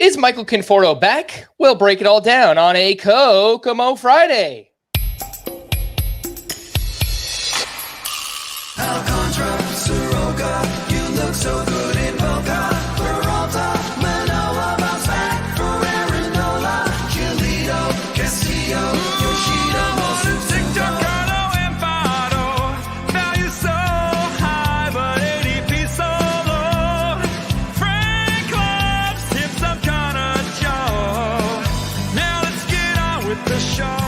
Is Michael Conforto back? We'll break it all down on a Kokomo Friday. Alcantara, Soroka, you look so good in Boca. Peralta, Manoa, bounce back for Aaron Nola. Giolito, Castillo, Yoshida, Mosucito. and Faedo. Value so high, but ADP so low. Frank Clubs, tip some kind of Joe. Now let's get on with the show.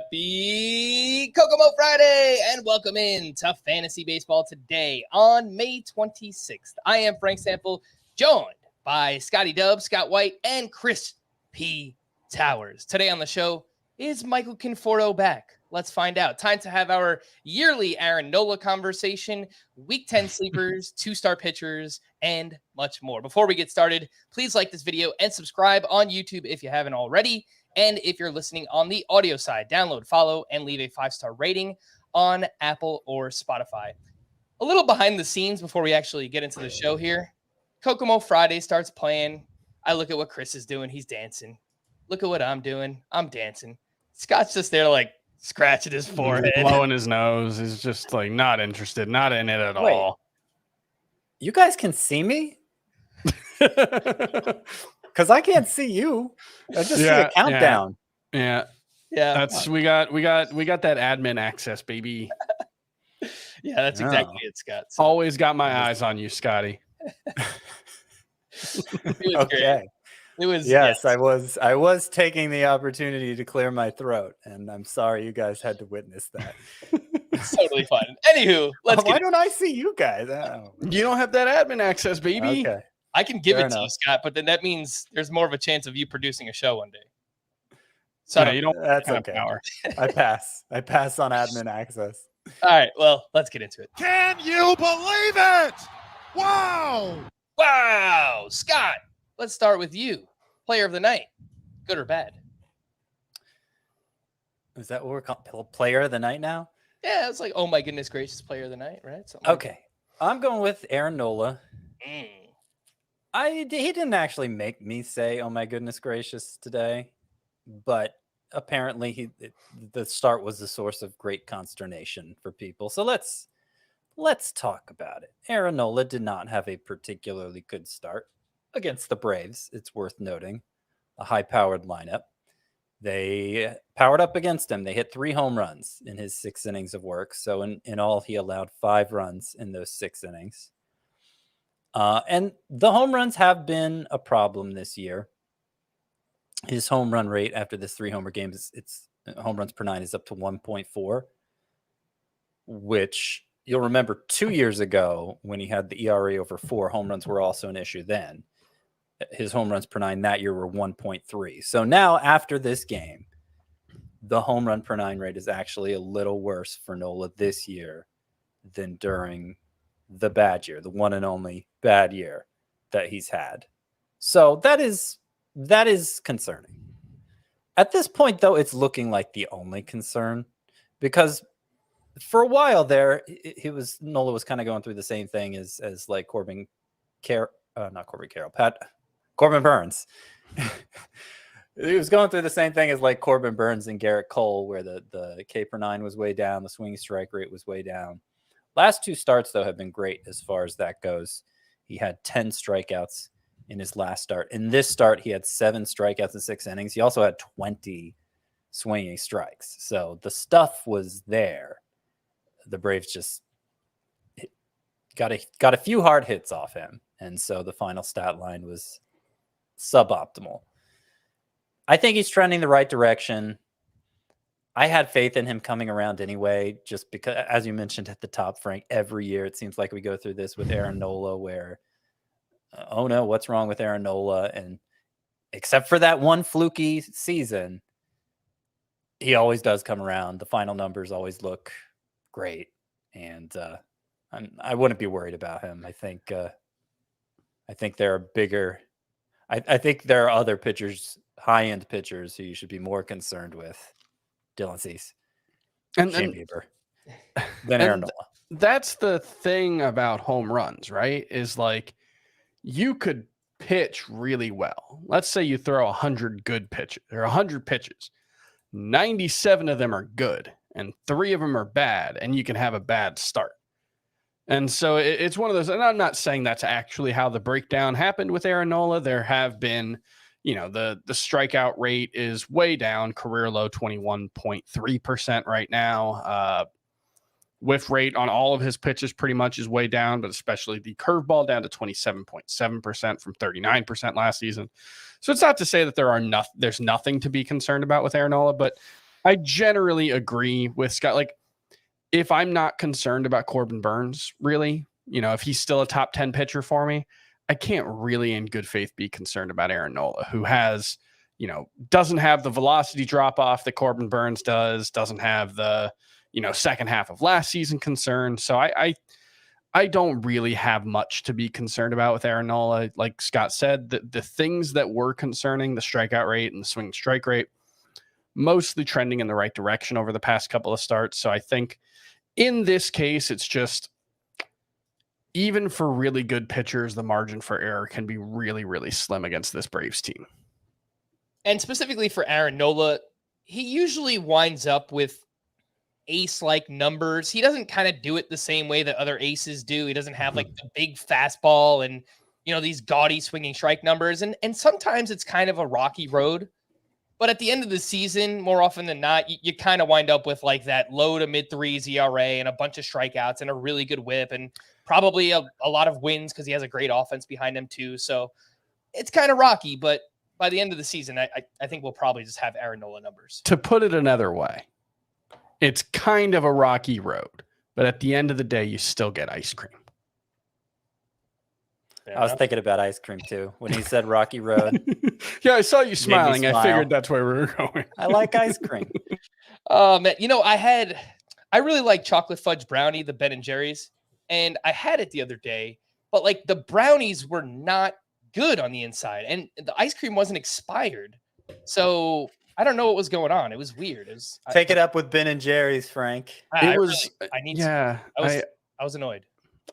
Happy Kokomo Friday and welcome in to Fantasy Baseball today on May 26th. I am Frank Stampfl, joined by Scotty Dub, Scott White, and Chris P. Towers. Today on the show, is Michael Conforto back? Let's find out. Time to have our yearly Aaron Nola conversation, Week 10 sleepers, two-star pitchers, and much more. Before we get started, please like this video and subscribe on YouTube if you haven't already. And if you're listening on the audio side, download, follow, and leave a 5-star rating on Apple or Spotify. A little behind the scenes before we actually get into the show here. Kokomo Friday starts playing. I look at what Chris is doing. He's dancing. Look at what I'm doing. I'm dancing. Scott's just there like scratching his forehead. Blowing his nose. He's just like not interested, not in it at all. You guys can see me? Because I can't see you. I just see a countdown. Yeah. That's we got that admin access, baby. Yeah, that's exactly it, Scott. So, always got my eyes on you, Scotty. Okay. It was yes. I was taking the opportunity to clear my throat, and I'm sorry you guys had to witness that. It's totally fine. Anywho, why don't I see you guys? You don't have that admin access, baby. Okay. I can give it to you, Scott, but then that means there's more of a chance of you producing a show one day. So you don't. That's okay. Power. I pass on admin access. All right. Well, let's get into it. Can you believe it? Wow. Wow. Scott, let's start with you. Player of the night. Good or bad? Is that what we're calling player of the night now? Yeah, it's like, oh my goodness gracious, player of the night, right? Okay. I'm going with Aaron Nola. He didn't actually make me say, oh my goodness gracious today, but apparently the start was a source of great consternation for people. So let's talk about it. Aaron Nola did not have a particularly good start against the Braves. It's worth noting a high-powered lineup. They powered up against him. They hit 3 home runs in his 6 innings of work. So in all, he allowed 5 runs in those 6 innings. And the home runs have been a problem this year. His home run rate after this 3 homer games, it's home runs per 9 is up to 1.4, which you'll remember 2 years ago when he had the ERA over 4, home runs were also an issue then. His home runs per 9 that year were 1.3. So now after this game, the home run per 9 rate is actually a little worse for Nola this year than during the bad year, the one and only bad year that he's had. So that is concerning. At this point, though, it's looking like the only concern, because for a while there, Nola was kind of going through the same thing as like Corbin Burns. He was going through the same thing as like Corbin Burns and Garrett Cole, where the K per 9 was way down, the swinging strike rate was way down. Last 2 starts, though, have been great as far as that goes. He had 10 strikeouts in his last start. In this start, he had 7 strikeouts in 6 innings. He also had 20 swinging strikes. So the stuff was there. The Braves just got a few hard hits off him. And so the final stat line was suboptimal. I think he's trending the right direction. I had faith in him coming around anyway, just because, as you mentioned at the top, Frank, every year it seems like we go through this with Aaron Nola where, oh no, what's wrong with Aaron Nola? And except for that one fluky season, he always does come around. The final numbers always look great. And I wouldn't be worried about him. I think there are bigger. I think there are other pitchers, high-end pitchers, who you should be more concerned with Dylan Cease, And Shane Bieber, then Aaron Nola. That's the thing about home runs, right? Is like you could pitch really well. Let's say you throw 100 good pitches or 100 pitches. 97 of them are good and 3 of them are bad, and you can have a bad start. And so it's one of those, and I'm not saying that's actually how the breakdown happened with Aaron Nola. There have been, the strikeout rate is way down, career low 21.3% right now. Whiff rate on all of his pitches pretty much is way down, but especially the curveball down to 27.7% from 39% last season. So it's not to say that there's nothing to be concerned about with Aaron Nola, but I generally agree with Scott. Like, if I'm not concerned about Corbin Burns, really, if he's still a top 10 pitcher for me, I can't really in good faith be concerned about Aaron Nola, who has, doesn't have the velocity drop off that Corbin Burns doesn't have the, second half of last season concern. So I don't really have much to be concerned about with Aaron Nola. Like Scott said, the things that were concerning, the strikeout rate and the swing strike rate, mostly trending in the right direction over the past couple of starts. So I think in this case, it's just, even for really good pitchers, the margin for error can be really, really slim against this Braves team. And specifically for Aaron Nola, he usually winds up with ace-like numbers. He doesn't kind of do it the same way that other aces do. He doesn't have like the big fastball and, these gaudy swinging strike numbers. And sometimes it's kind of a rocky road. But at the end of the season, more often than not, you kind of wind up with like that low to mid threes ERA and a bunch of strikeouts and a really good whip and probably a lot of wins because he has a great offense behind him too. So it's kind of rocky, but by the end of the season, I think we'll probably just have Aaron Nola numbers. To put it another way, it's kind of a rocky road, but at the end of the day, you still get ice cream. I was thinking about ice cream too when he said Rocky Road. Yeah, I saw you smiling. I figured that's where we were going. I like ice cream. Man, I really like chocolate fudge brownie, the Ben and Jerry's, and I had it the other day, but like the brownies were not good on the inside, and the ice cream wasn't expired. So I don't know what was going on. It was weird. Take it up with Ben and Jerry's, Frank. I was annoyed.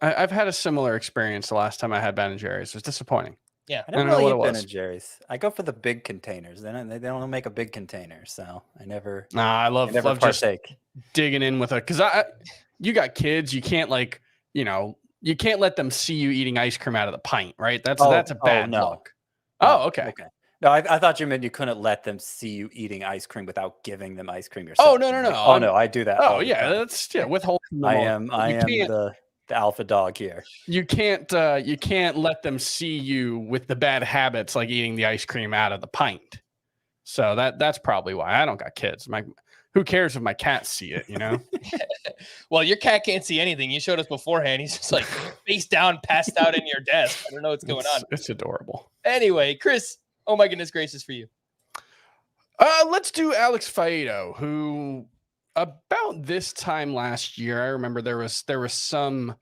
I've had a similar experience the last time I had Ben and Jerry's. It was disappointing. Yeah, I don't really eat Ben and Jerry's. I go for the big containers. They don't make a big container, so I never. I love partake. Just digging in with because you got kids. You can't you can't let them see you eating ice cream out of the pint, right? That's a bad look. Oh, okay. No, I thought you meant you couldn't let them see you eating ice cream without giving them ice cream yourself. Oh no. Oh no, I do that. Oh yeah, that's withholding. I am the alpha dog here. You can't let them see you with the bad habits like eating the ice cream out of the pint. So that's probably why I don't got kids. Who cares if my cats see it, Well, your cat can't see anything. You showed us beforehand. He's just like face down, passed out in your desk. I don't know what's going on. It's adorable. Anyway, Chris, oh my goodness gracious for you. Let's do Alex Faedo, who about this time last year, I remember there was some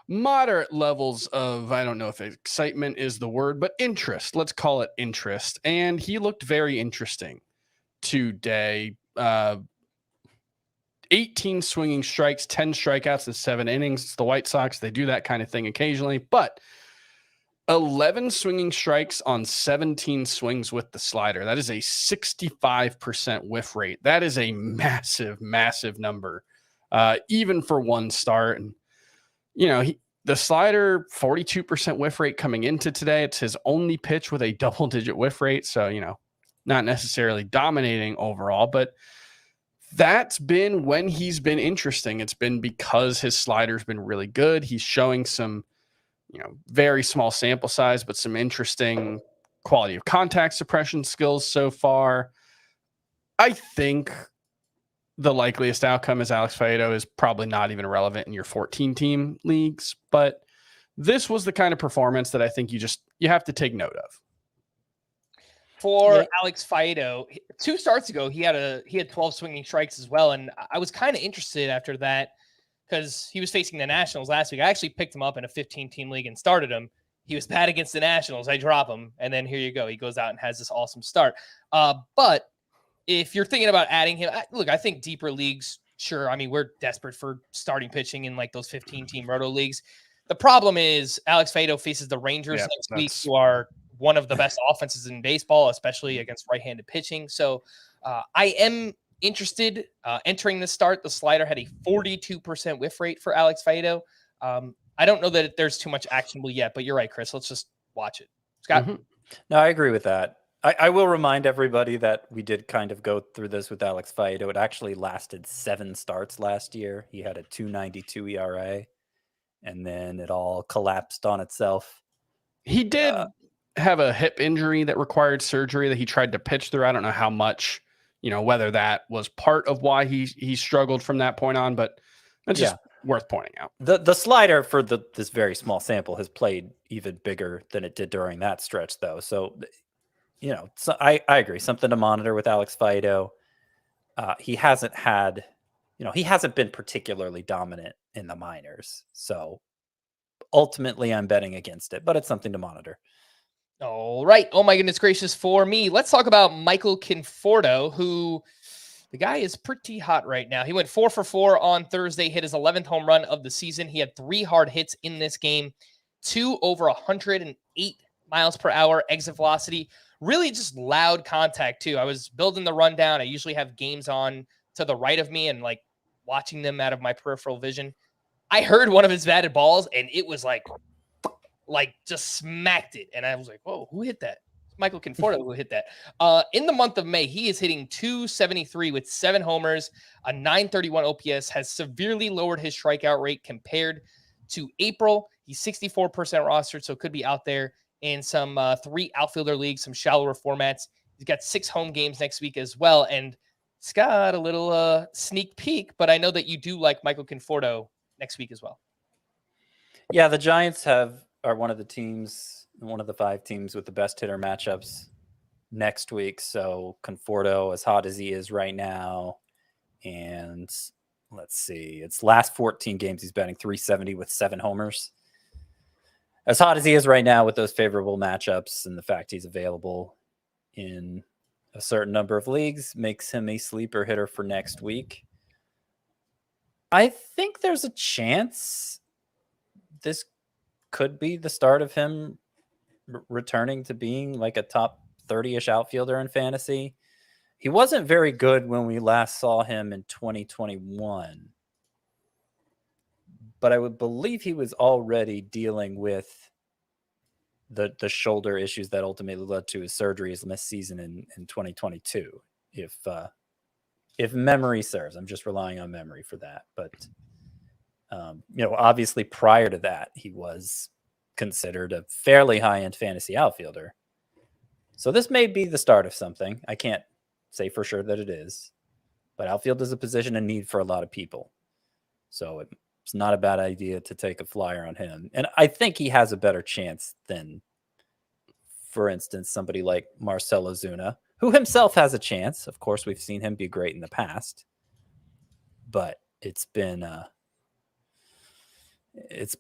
moderate levels of, I don't know if excitement is the word, but interest. Let's call it interest. And he looked very interesting today. 18 swinging strikes, 10 strikeouts in 7 innings. It's the White Sox. They do that kind of thing occasionally, but 11 swinging strikes on 17 swings with the slider. That is a 65% whiff rate. That is a massive, massive number, even for one start. And, the slider, 42% whiff rate coming into today. It's his only pitch with a double-digit whiff rate. So, not necessarily dominating overall, but that's been when he's been interesting. It's been because his slider's been really good. He's showing some, very small sample size, but some interesting quality of contact suppression skills so far. I think the likeliest outcome is Alex Faedo is probably not even relevant in your 14-team leagues, but this was the kind of performance that I think you have to take note of. For Alex Faedo, 2 starts ago, he had 12 swinging strikes as well, and I was kind of interested after that because he was facing the Nationals last week. I actually picked him up in a 15-team league and started him. He was bad against the Nationals. I drop him, and then here you go. He goes out and has this awesome start. But if you're thinking about adding him, look, I think deeper leagues, sure. I mean, we're desperate for starting pitching in like those 15-team roto leagues. The problem is Alex Faedo faces the Rangers Yep, next week, that's- who are one of the best offenses in baseball, especially against right-handed pitching. So I am interested entering the start. The slider had a 42% whiff rate for Alex Faedo. I don't know that there's too much actionable yet, but you're right, Chris. Let's just watch it. Scott? Mhm. No, I agree with that. I will remind everybody that we did kind of go through this with Alex Faedo. It actually lasted 7 starts last year. He had a 2.92 ERA, and then it all collapsed on itself. He did have a hip injury that required surgery that he tried to pitch through. I don't know how much, whether that was part of why he struggled from that point on, but it's just worth pointing out. The slider for this very small sample has played even bigger than it did during that stretch, though. So, so I agree. Something to monitor with Alex Faedo. He hasn't had, he hasn't been particularly dominant in the minors. So ultimately, I'm betting against it, but it's something to monitor. All right. Oh my goodness gracious for me. Let's talk about Michael Conforto, who the guy is pretty hot right now. He went 4 for 4 on Thursday, hit his 11th home run of the season. He had 3 hard hits in this game, 2 over 108 miles per hour exit velocity. Really just loud contact too. I was building the rundown. I usually have games on to the right of me and like watching them out of my peripheral vision. I heard one of his batted balls and it was like just smacked it. And I was like, whoa, who hit that? It's Michael Conforto who hit that. In the month of May, he is hitting 273 with 7 homers, a 931 OPS, has severely lowered his strikeout rate compared to April. He's 64% rostered, so could be out there in some 3 outfielder leagues, some shallower formats. He's got 6 home games next week as well. And it's got a little sneak peek, but I know that you do like Michael Conforto next week as well. Yeah, the Giants are one of the 5 teams with the best hitter matchups next week. So Conforto, as hot as he is right now, and let's see, it's last 14 games he's batting .370 with 7 homers. As hot as he is right now with those favorable matchups and the fact he's available in a certain number of leagues makes him a sleeper hitter for next week. I think there's a chance this could be the start of him returning to being like a top 30-ish outfielder in fantasy. He wasn't very good when we last saw him in 2021, but I would believe he was already dealing with the shoulder issues that ultimately led to his surgery his missed season in 2022. If memory serves, I'm just relying on memory for that. But obviously prior to that, he was considered a fairly high-end fantasy outfielder. So this may be the start of something. I can't say for sure that it is, but outfield is a position in need for a lot of people. So it's not a bad idea to take a flyer on him. And I think he has a better chance than, for instance, somebody like Marcell Ozuna, who himself has a chance. Of course, we've seen him be great in the past, but it's been a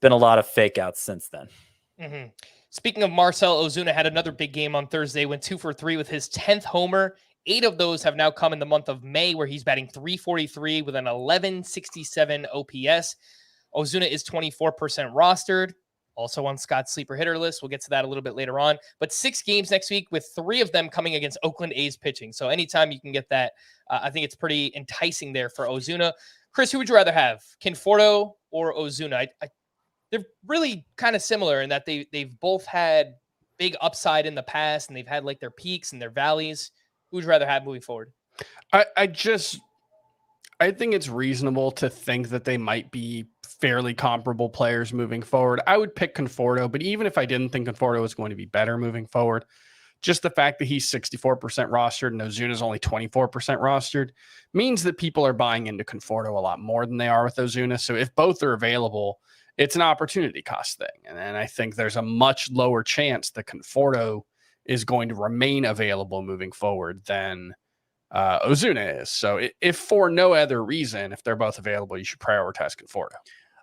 lot of fake outs since then. Mm-hmm. Speaking of Marcell Ozuna, had another big game on Thursday, went 2 for 3 with his 10th homer. 8 of those have now come in the month of May, where he's batting .343 with an 1167 OPS. Ozuna is 24% rostered, also on Scott's sleeper hitter list. We'll get to that a little bit later on. But 6 games next week, with 3 of them coming against Oakland A's pitching. So anytime you can get that, I think it's pretty enticing there for Ozuna. Chris, who would you rather have, Conforto or Ozuna? They're really kind of similar in that they've both had big upside in the past, and they've had like their peaks and their valleys. Who would you rather have moving forward? I think it's reasonable to think that they might be fairly comparable players moving forward. I would pick Conforto, but even if I didn't think Conforto was going to be better moving forward, just the fact that he's 64% rostered and Ozuna's only 24% rostered means that people are buying into Conforto a lot more than they are with Ozuna. So if both are available, it's an opportunity cost thing. And I think there's a much lower chance that Conforto is going to remain available moving forward than Ozuna is. So if for no other reason, if they're both available, you should prioritize Conforto.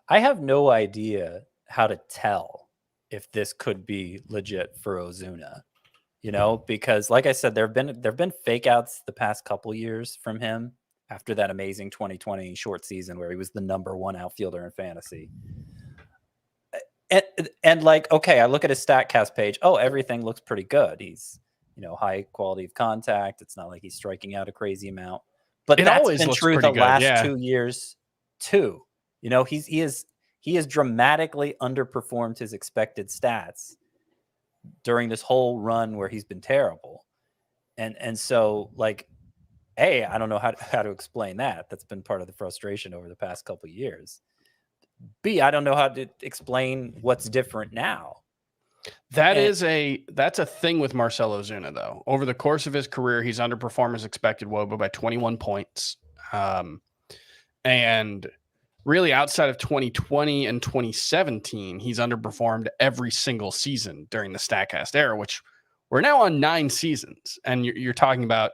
I have no idea how to tell if this could be legit for Ozuna. because like I said, there've been fake outs the past couple years from him after that amazing 2020 short season where he was the #1 outfielder in fantasy. And like, okay, I look at his StatCast page. Oh, everything looks pretty good. He's, high quality of contact. It's not like he's striking out a crazy amount. But It that's always been looks true the pretty good, last yeah. 2 years too. He has dramatically underperformed his expected stats during this whole run where he's been terrible. And so like, A, I don't know how to explain that. That's been part of the frustration over the past couple of years. B, I don't know how to explain what's different now. That's a thing with Marcell Ozuna, though. Over the course of his career, he's underperformed his expected WOBA by 21 points. And really outside of 2020 and 2017, he's underperformed every single season during the StatCast era, which we're now on 9 seasons. And you're talking about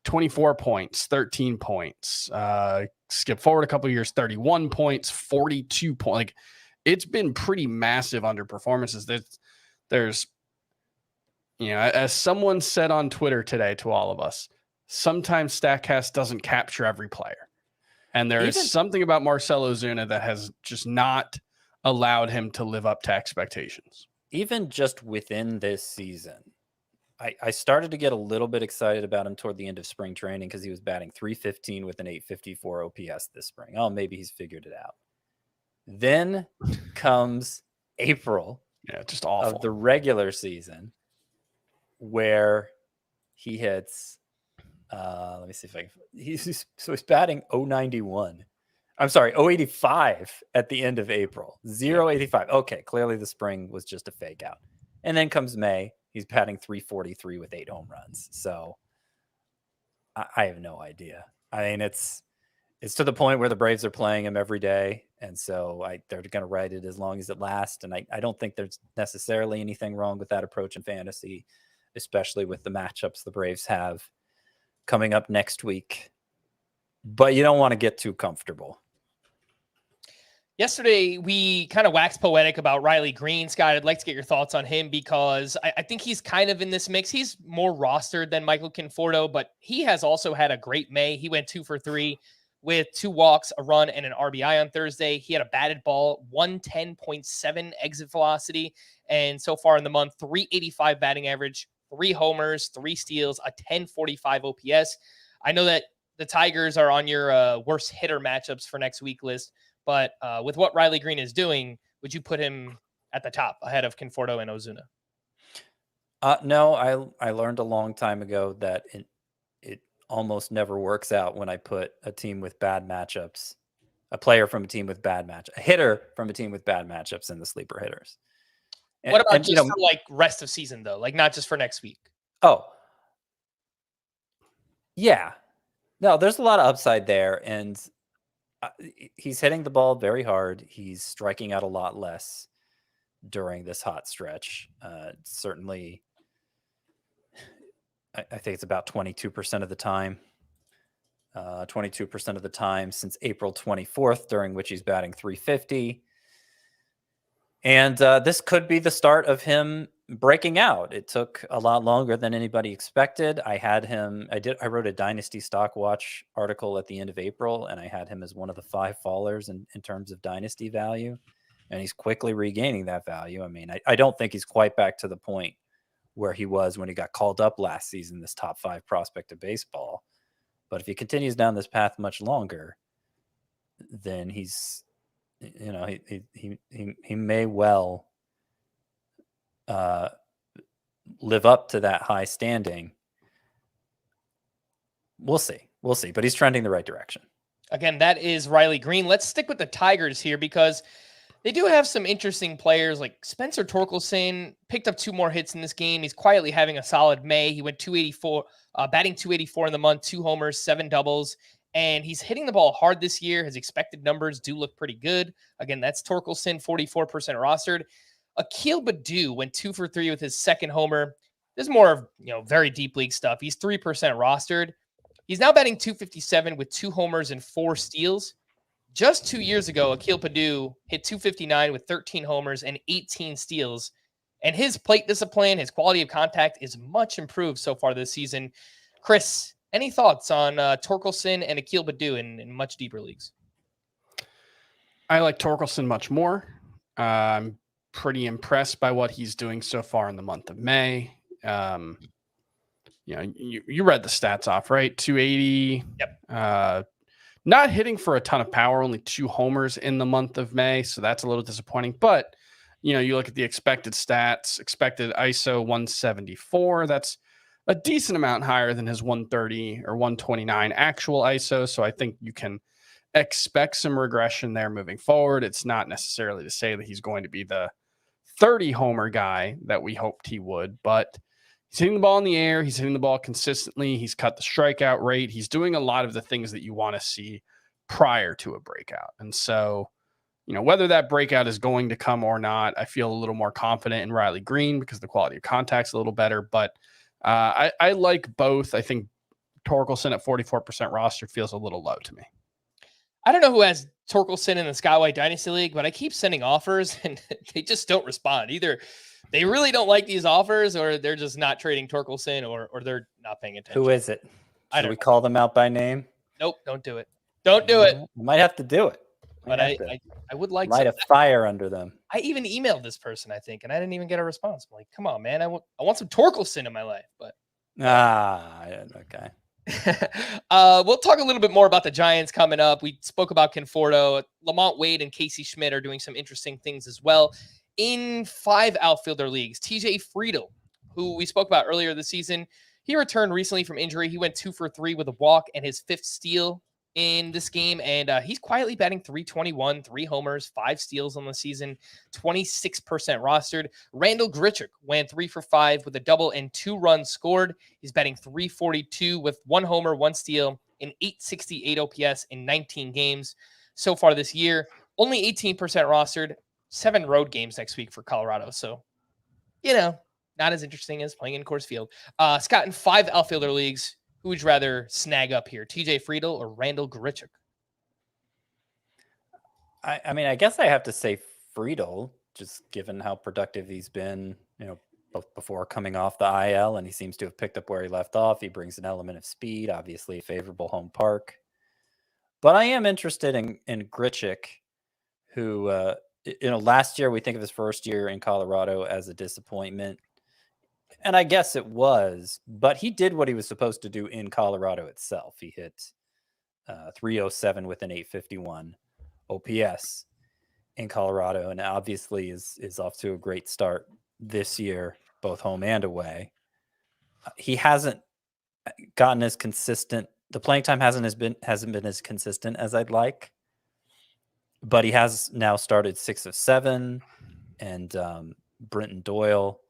24 points, 13 points, skip forward a couple of years, 31 points, 42 points. Like, it's been pretty massive underperformances. There's, as someone said on Twitter today to all of us, sometimes StatCast doesn't capture every player. And there is something about Marcell Ozuna that has just not allowed him to live up to expectations. Even just within this season, I started to get a little bit excited about him toward the end of spring training because he was batting .315 with an .854 OPS this spring. Oh, maybe he's figured it out. Then comes April. Yeah, just awful. Of the regular season where he hits, let me see if I can, he's batting .091. I'm sorry, .085 at the end of April, 0.85. Okay, clearly the spring was just a fake out. And then comes May, he's batting .343 with 8 home runs. So I have no idea. I mean, it's to the point where the Braves are playing him every day. And so they're going to ride it as long as it lasts. And I don't think there's necessarily anything wrong with that approach in fantasy, especially with the matchups the Braves have coming up next week. But you don't want to get too comfortable. Yesterday, we kind of waxed poetic about Riley Green. Scott, I'd like to get your thoughts on him because I think he's kind of in this mix. He's more rostered than Michael Conforto, but he has also had a great May. He went 2 for 3. With 2 walks, a run, and an RBI on Thursday. He had a batted ball, 110.7 exit velocity. And so far in the month, 385 batting average, 3 homers, 3 steals, a 1045 OPS. I know that the Tigers are on your worst hitter matchups for next week list, but with what Riley Green is doing, would you put him at the top ahead of Conforto and Ozuna? No, I learned a long time ago that it almost never works out when I put a team with bad matchups, a player from a team with bad matchups, a hitter from a team with bad matchups in the sleeper hitters. What about just for like rest of season though? Like not just for next week. Oh, yeah. No, there's a lot of upside there. And he's hitting the ball very hard. He's striking out a lot less during this hot stretch. Certainly, I think it's about 22% of the time. 22% of the time since April 24th, during which he's batting .350. And this could be the start of him breaking out. It took a lot longer than anybody expected. I wrote a Dynasty Stock Watch article at the end of April, and I had him as one of the 5 fallers in terms of dynasty value. And he's quickly regaining that value. I mean, I don't think he's quite back to the point where he was when he got called up last season, this top 5 prospect of baseball. But if he continues down this path much longer, then he's, he may well live up to that high standing. We'll see. But he's trending the right direction. Again, that is Riley Green. Let's stick with the Tigers here because they do have some interesting players like Spencer Torkelson picked up 2 more hits in this game. He's quietly having a solid May. He went 284, batting 284 in the month, 2 homers, 7 doubles, and he's hitting the ball hard this year. His expected numbers do look pretty good. Again, that's Torkelson, 44% rostered. Akil Baddoo went 2 for 3 with his second homer. This is more of, very deep league stuff. He's 3% rostered. He's now batting 257 with 2 homers and 4 steals. Just 2 years ago, Akil Baddoo hit 259 with 13 homers and 18 steals. And his plate discipline, his quality of contact is much improved so far this season. Chris, any thoughts on Torkelson and Akil Baddoo in much deeper leagues? I like Torkelson much more. I'm pretty impressed by what he's doing so far in the month of May. You read the stats off, right? 280. Yep. Not hitting for a ton of power, only 2 homers in the month of May. So that's a little disappointing. But, you look at the expected stats, expected ISO 174. That's a decent amount higher than his 130 or 129 actual ISO. So I think you can expect some regression there moving forward. It's not necessarily to say that he's going to be the 30 homer guy that we hoped he would, but he's hitting the ball in the air. He's hitting the ball consistently. He's cut the strikeout rate. He's doing a lot of the things that you want to see prior to a breakout. And so, whether that breakout is going to come or not, I feel a little more confident in Riley Green because the quality of contact's a little better. But I like both. I think Torkelson at 44% rostered feels a little low to me. I don't know who has Torkelson in the Skyway Dynasty League, but I keep sending offers and they just don't respond. Either they really don't like these offers or they're just not trading Torkelson or they're not paying attention. Who is it? I Should don't we know. call them out by name? Nope, don't do it. Don't do it. We might have to do it. But I would like light to. a fire under them. I even emailed this person, I think, and I didn't even get a response. I'm like, come on, man. I want some Torkelson in my life. But Okay. We'll talk a little bit more about the Giants coming up. We spoke about Conforto. Lamont Wade and Casey Schmidt are doing some interesting things as well. In 5 outfielder leagues, TJ Friedl, who we spoke about earlier this season, he returned recently from injury. He went 2 for 3 with a walk and his 5th steal in this game. And he's quietly batting .321, 3 homers, 5 steals on the season, 26% rostered. Randall Grichuk went 3 for 5 with a double and 2 runs scored. He's batting .342 with 1 homer, 1 steal, and .868 OPS in 19 games so far this year. Only 18% rostered, 7 road games next week for Colorado. So, not as interesting as playing in Coors Field. Scott, in 5 outfielder leagues, who would you rather snag up here, TJ Friedl or Randall Grichuk? I guess I have to say Friedl, just given how productive he's been, before coming off the IL, and he seems to have picked up where he left off. He brings an element of speed, obviously a favorable home park. But I am interested in Grichuk, who, last year we think of his first year in Colorado as a disappointment. And I guess it was, but he did what he was supposed to do in Colorado itself. He hit 307 with an 851 OPS in Colorado, and obviously is off to a great start this year, both home and away. He hasn't gotten as consistent. The playing time hasn't been as consistent as I'd like, but he has now started 6 of 7, and Brenton Doyle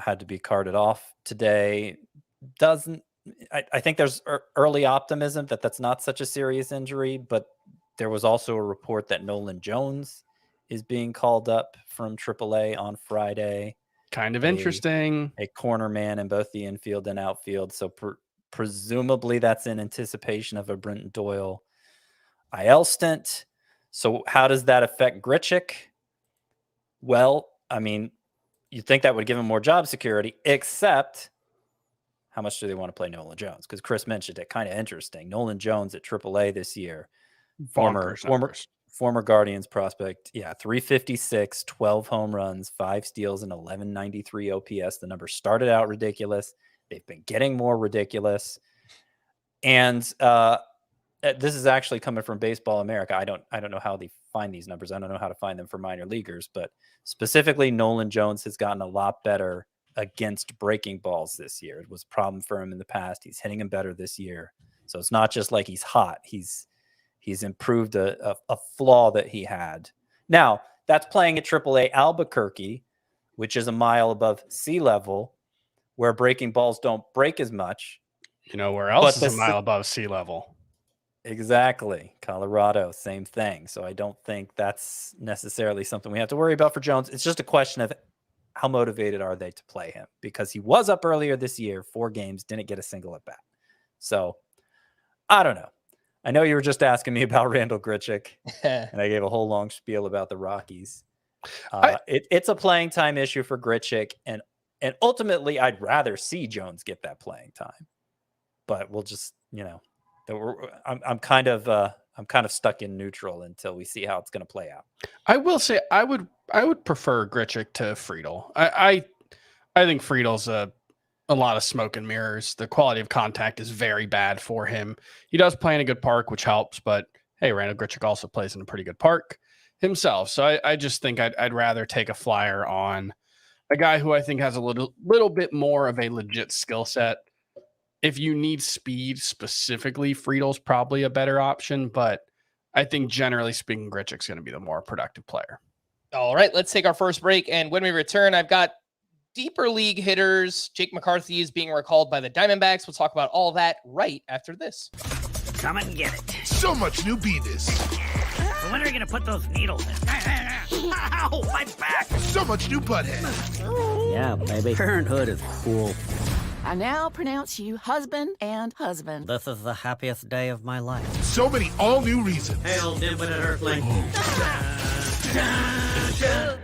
had to be carted off today. I think there's early optimism that that's not such a serious injury, but there was also a report that Nolan Jones is being called up from AAA on Friday. Kind of interesting. A corner man in both the infield and outfield. So presumably that's in anticipation of a Brenton Doyle IL stint. So how does that affect Grichuk? Well, you'd think that would give him more job security, except how much do they want to play Nolan Jones? Because Chris mentioned it, kind of interesting. Nolan Jones at AAA this year, former Guardians prospect. Yeah, 356, 12 home runs, 5 steals, and 1193 OPS. The numbers started out ridiculous. They've been getting more ridiculous. And this is actually coming from Baseball America. I don't know how they find these numbers. I don't know how to find them for minor leaguers, but specifically Nolan Jones has gotten a lot better against breaking balls this year. It was a problem for him in the past. He's hitting them better this year. So it's not just like he's hot. He's improved a flaw that he had. Now, that's playing at AAA Albuquerque, which is a mile above sea level, where breaking balls don't break as much. Where else is a mile above sea level? Exactly. Colorado, same thing. So I don't think that's necessarily something we have to worry about for Jones. It's just a question of how motivated are they to play him, because he was up earlier this year, 4 games, didn't get a single at bat. So I don't know. I know you were just asking me about Randall Grichuk, and I gave a whole long spiel about the Rockies. It's a playing time issue for Grichuk, and ultimately, I'd rather see Jones get that playing time. But we'll just, I'm kind of stuck in neutral until we see how it's going to play out. I will say I would prefer Grichuk to Friedel. I think Friedel's a lot of smoke and mirrors. The quality of contact is very bad for him. He does play in a good park, which helps, but hey, Randall Grichuk also plays in a pretty good park himself. So I just think I'd rather take a flyer on a guy who I think has a little bit more of a legit skill set. If you need speed specifically, Friedel's probably a better option, but I think generally speaking, Grichuk's going to be the more productive player. All right, let's take our first break. And when we return, I've got deeper league hitters. Jake McCarthy is being recalled by the Diamondbacks. We'll talk about all that right after this. Come and get it. So much new Beavis. So when are you going to put those needles in? Ow, my back. So much new Butthead. Yeah, baby. Parenthood is cool. I now pronounce you husband and husband. This is the happiest day of my life. So many all new reasons Hail, dimwitted earthling.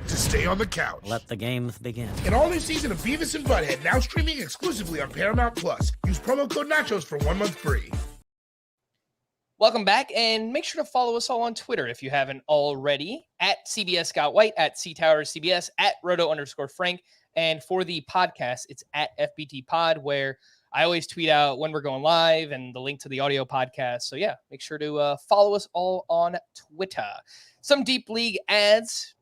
to stay on the couch. Let the games begin. An all new season of Beavis and Butthead now streaming exclusively on Paramount Plus. Use promo code Nachos for 1 month free. Welcome back, and make sure to follow us all on Twitter if you haven't already, at CBS Scott White, at CTowersCBS, at Roto_Frank, and for the podcast, it's at FBT Pod, where I always tweet out when we're going live and the link to the audio podcast. So yeah, make sure to follow us all on Twitter. Some deep league ads.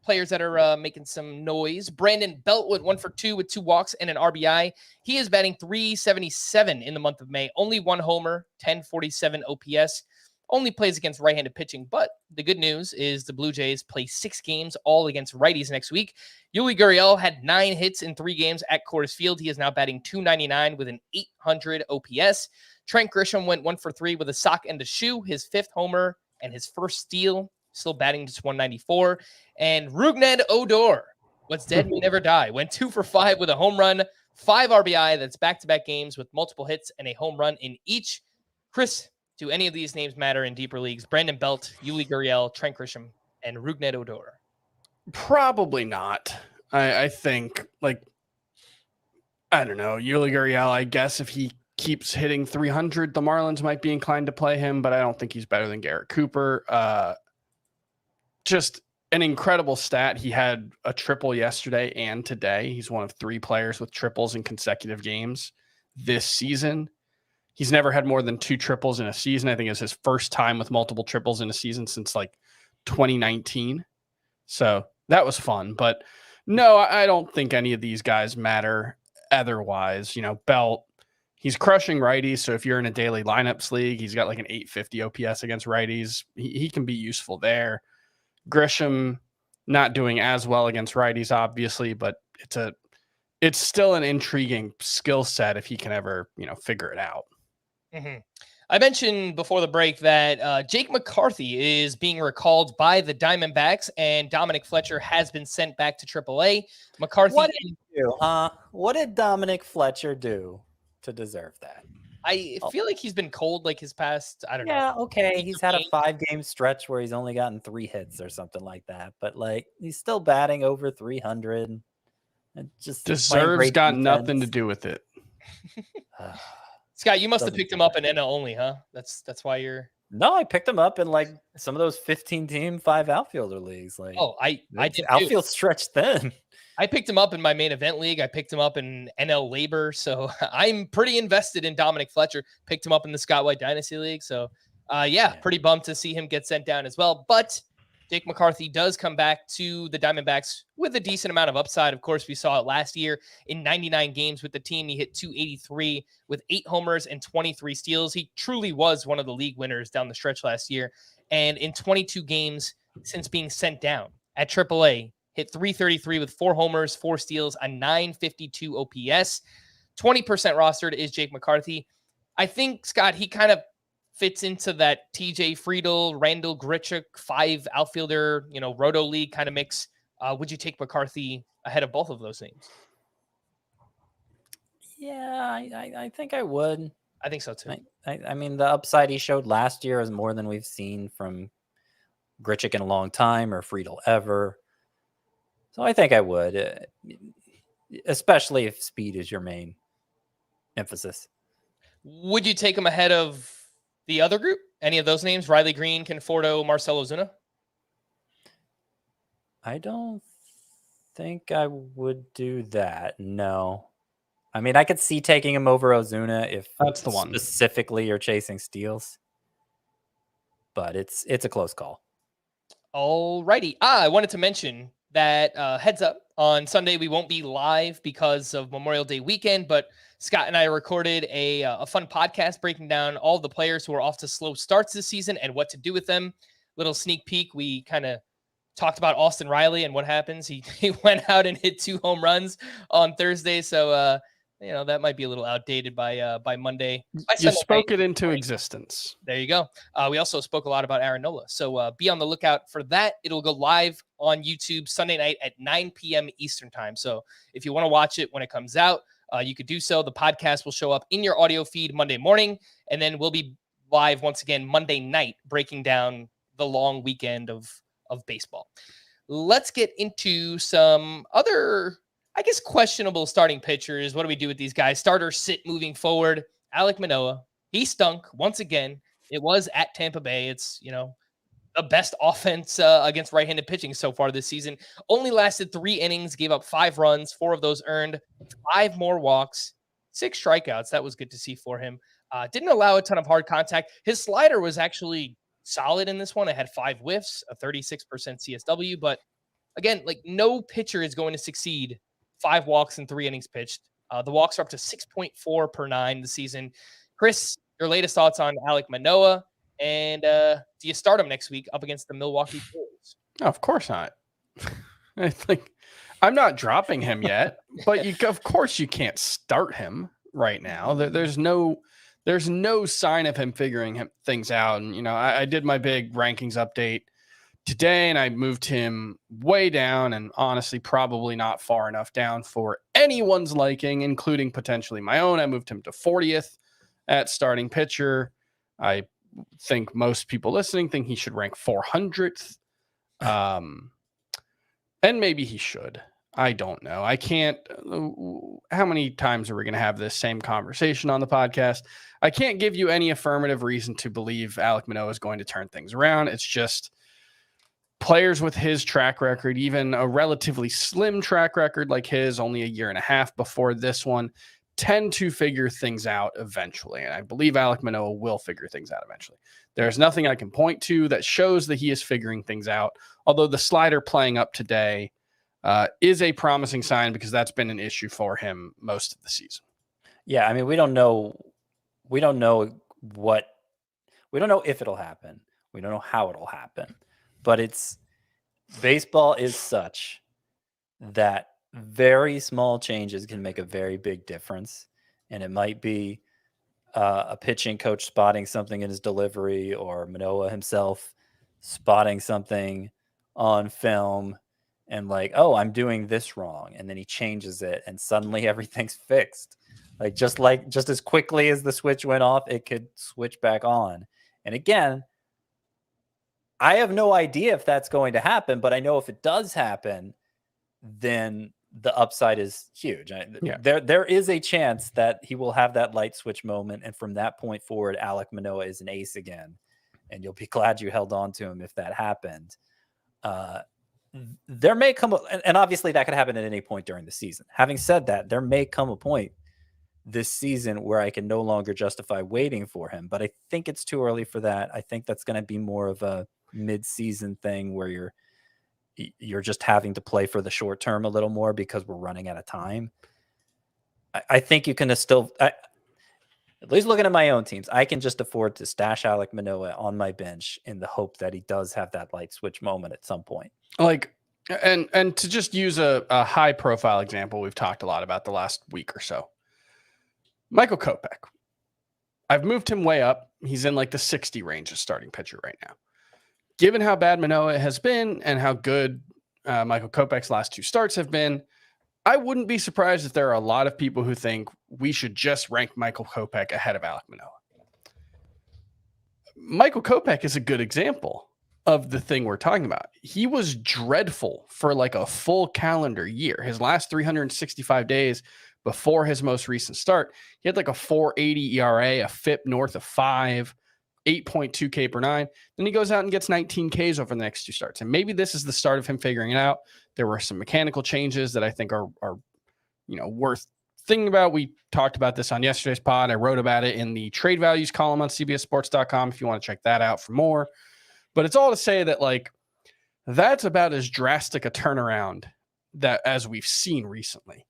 Players that are making some noise. Brandon Belt went 1 for 2 with 2 walks and an RBI. He is batting .377 in the month of May. Only 1 homer, 1047 OPS. Only plays against right-handed pitching. But the good news is the Blue Jays play 6 games, all against righties next week. Yuli Gurriel had 9 hits in 3 games at Coors Field. He is now batting .299 with an 800 OPS. Trent Grisham went 1 for 3 with a sock and a shoe. His 5th homer and his first steal. Still batting just .194. And Rougned Odor, what's dead may never die, went 2 for 5 with a home run, 5 RBI. That's back-to-back games with multiple hits and a home run in each. Chris, do any of these names matter in deeper leagues? Brandon Belt, Yuli Gurriel, Trent Grisham, and Rougned Odor. Probably not. I think, I don't know, Yuli Gurriel, I guess if he keeps hitting 300, the Marlins might be inclined to play him, but I don't think he's better than Garrett Cooper. Just an incredible stat. He had a triple yesterday and today. He's one of 3 players with triples in consecutive games this season. He's never had more than 2 triples in a season. I think it's his first time with multiple triples in a season since 2019. So that was fun. But no, I don't think any of these guys matter otherwise. Belt, he's crushing righties. So if you're in a daily lineups league, he's got an 850 OPS against righties. He can be useful there. Grisham not doing as well against righties, obviously, but it's still an intriguing skill set if he can ever, figure it out. Mm-hmm. I mentioned before the break that Jake McCarthy is being recalled by the Diamondbacks, and Dominic Fletcher has been sent back to AAA. McCarthy, What did he do? What did Dominic Fletcher do to deserve that? I feel like he's been cold his past, I don't know. Yeah, okay. He's had a 5-game stretch where he's only gotten 3 hits or something like that. But he's still batting over 300. It just deserves got nothing to do with it. Scott, you must have picked him up in NL only, huh? That's why you're. No, I picked him up in some of those 15-team 5 outfielder leagues. I did outfield stretch then. I picked him up in my main event league. I picked him up in NL Labor. So I'm pretty invested in Dominic Fletcher. Picked him up in the Scott White Dynasty League. So, pretty bummed to see him get sent down as well. But Jake McCarthy does come back to the Diamondbacks with a decent amount of upside. Of course, we saw it last year in 99 games with the team. He hit .283 with 8 homers and 23 steals. He truly was one of the league winners down the stretch last year. And in 22 games since being sent down at AAA, hit .333 with 4 homers, 4 steals, a .952 OPS. 20% rostered is Jake McCarthy. I think, Scott, he kind of fits into that TJ Friedel, Randall Grichuk, 5 outfielder, Roto League kind of mix. Would you take McCarthy ahead of both of those names? Yeah, I think I would. I think so too. I mean, the upside he showed last year is more than we've seen from Grichuk in a long time or Friedel ever. So I think I would, especially if speed is your main emphasis. Would you take him ahead of the other group? Any of those names? Riley Green, Conforto, Marcelo Zuna? I don't think I would do that. No. I mean, I could see taking him over Ozuna if That's the one. specifically you're chasing steals. But it's a close call. All righty. I wanted to mention that heads up, on Sunday we won't be live because of Memorial Day weekend, but Scott and I recorded a fun podcast breaking down all the players who are off to slow starts this season and what to do with them. Little sneak peek. We kind of talked about Austin Riley and what happens. He went out and hit 2 home runs on Thursday, so that might be a little outdated by Monday. You spoke it into existence. There you go. We also spoke a lot about Aaron Nola. So be on the lookout for that. It'll go live on YouTube Sunday night at 9 p.m. Eastern time. So if you want to watch it when it comes out, you could do so. The podcast will show up in your audio feed Monday morning, and then we'll be live once again Monday night, breaking down the long weekend of baseball. Let's get into some other, I guess, questionable starting pitchers. What do we do with these guys? Starter sit moving forward. Alek Manoah, he stunk once again. It was at Tampa Bay. It's, the best offense against right-handed pitching so far this season. Only lasted 3 innings, gave up 5 runs, 4 of those earned, 5 more walks, 6 strikeouts. That was good to see for him. Didn't allow a ton of hard contact. His slider was actually solid in this one. It had 5 whiffs, a 36% CSW, but again, no pitcher is going to succeed 5 walks in 3 innings pitched. The walks are up to 6.4 per 9 this season. Chris, your latest thoughts on Alek Manoah, and do you start him next week up against the Milwaukee Brewers? No, of course not. I'm not dropping him yet, but of course you can't start him right now. There's no sign of him figuring things out. And I did my big rankings update today, and I moved him way down, and honestly, probably not far enough down for anyone's liking, including potentially my own. I moved him to 40th at starting pitcher. I think most people listening think he should rank 400th. And maybe he should. I don't know. I can't. How many times are we going to have this same conversation on the podcast? I can't give you any affirmative reason to believe Alek Manoah is going to turn things around. It's just players with his track record, even a relatively slim track record like his, only a year and a half before this one, tend to figure things out eventually. And I believe Alek Manoah will figure things out eventually. There's nothing I can point to that shows that he is figuring things out. Although the slider playing up today is a promising sign, because that's been an issue for him most of the season. Yeah. I mean, we don't know if it'll happen. We don't know how it'll happen, but baseball is such that very small changes can make a very big difference. And it might be a pitching coach spotting something in his delivery, or Manoah himself spotting something on film and oh, I'm doing this wrong. And then he changes it and suddenly everything's fixed. Just as quickly as the switch went off, it could switch back on. And again, I have no idea if that's going to happen, but I know if it does happen, then the upside is huge. Yeah. There is a chance that he will have that light switch moment. And from that point forward, Alek Manoah is an ace again. And you'll be glad you held on to him if that happened. There may come, and obviously that could happen at any point during the season. Having said that, there may come a point this season where I can no longer justify waiting for him, but I think it's too early for that. I think that's going to be more of a mid-season thing where you're just having to play for the short term a little more because we're running out of time. I think you can still, at least looking at my own teams, I can just afford to stash Alek Manoah on my bench in the hope that he does have that light switch moment at some point. And to just use a high profile example we've talked a lot about the last week or so, Michael Kopech. I've moved him way up. He's in the 60 range as starting pitcher right now. Given how bad Manoah has been and how good Michael Kopech's last 2 starts have been, I wouldn't be surprised if there are a lot of people who think we should just rank Michael Kopech ahead of Alek Manoah. Michael Kopech is a good example. of the thing we're talking about. He was dreadful for like a full calendar year. His last 365 days before his most recent start, he had like a 4.80 ERA, a FIP north of 5, 8.2 K per 9. Then he goes out and gets 19 Ks over the next 2 starts. And maybe this is the start of him figuring it out. There were some mechanical changes that I think are worth thinking about. We talked about this on yesterday's pod. I wrote about it in the trade values column on cbssports.com if you want to check that out for more. But it's all to say that, like, that's about as drastic a turnaround that as we've seen recently.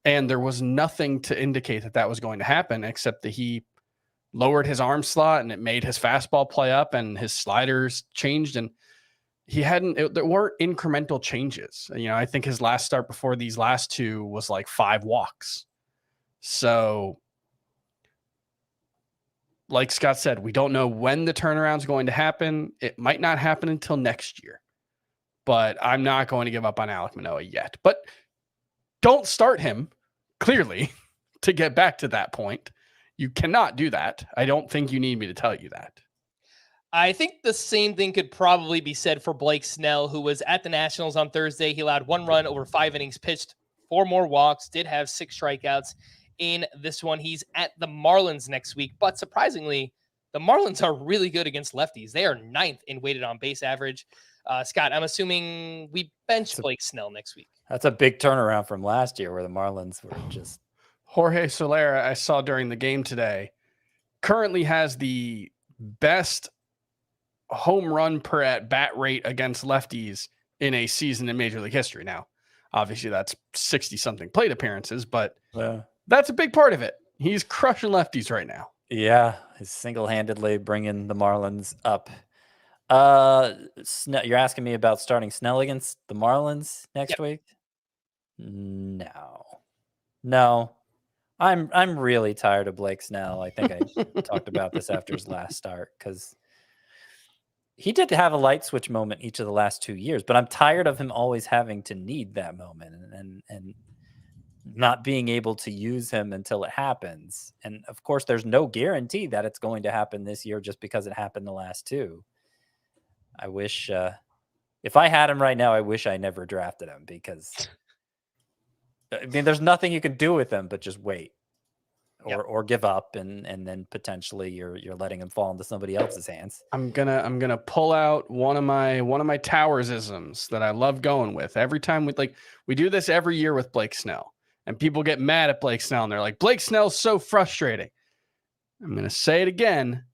And there was nothing to indicate that that was going to happen, except that he lowered his arm slot and it made his fastball play up and his sliders changed. And there weren't incremental changes. I think his last start before these last 2 was like 5 walks. So, like Scott said, we don't know when the turnaround is going to happen. It might not happen until next year, but I'm not going to give up on Alek Manoah yet. But don't start him, clearly, to get back to that point. You cannot do that. I don't think you need me to tell you that. I think the same thing could probably be said for Blake Snell, who was at the Nationals on Thursday. He allowed 1 run over 5 innings pitched, 4 more walks, did have 6 strikeouts in this one. He's at the Marlins next week, but surprisingly, the Marlins are really good against lefties. They are 9th in weighted on base average. Scott, I'm assuming we bench Blake Snell next week. That's a big turnaround from last year where the Marlins were just... Jorge Soler, I saw during the game today, currently has the best home run per at bat rate against lefties in a season in Major League history. Now, obviously that's 60 something plate appearances, but that's a big part of it. He's crushing lefties right now. Yeah, he's single-handedly bringing the Marlins up. You're asking me about starting Snell against the Marlins next week? No. I'm really tired of Blake Snell. I think I talked about this after his last start, because he did have a light switch moment each of the last 2 years, but I'm tired of him always having to need that moment and not being able to use him until it happens. And of course, there's no guarantee that it's going to happen this year just because it happened the last 2. I wish, if I had him right now, I wish I never drafted him, because I mean, there's nothing you can do with him but just wait or give up, and then potentially you're letting him fall into somebody else's hands. I'm gonna pull out one of my Towers-isms that I love going with every time. We do this every year with Blake Snell, and people get mad at Blake Snell and they're like, Blake Snell's so frustrating. I'm gonna say it again.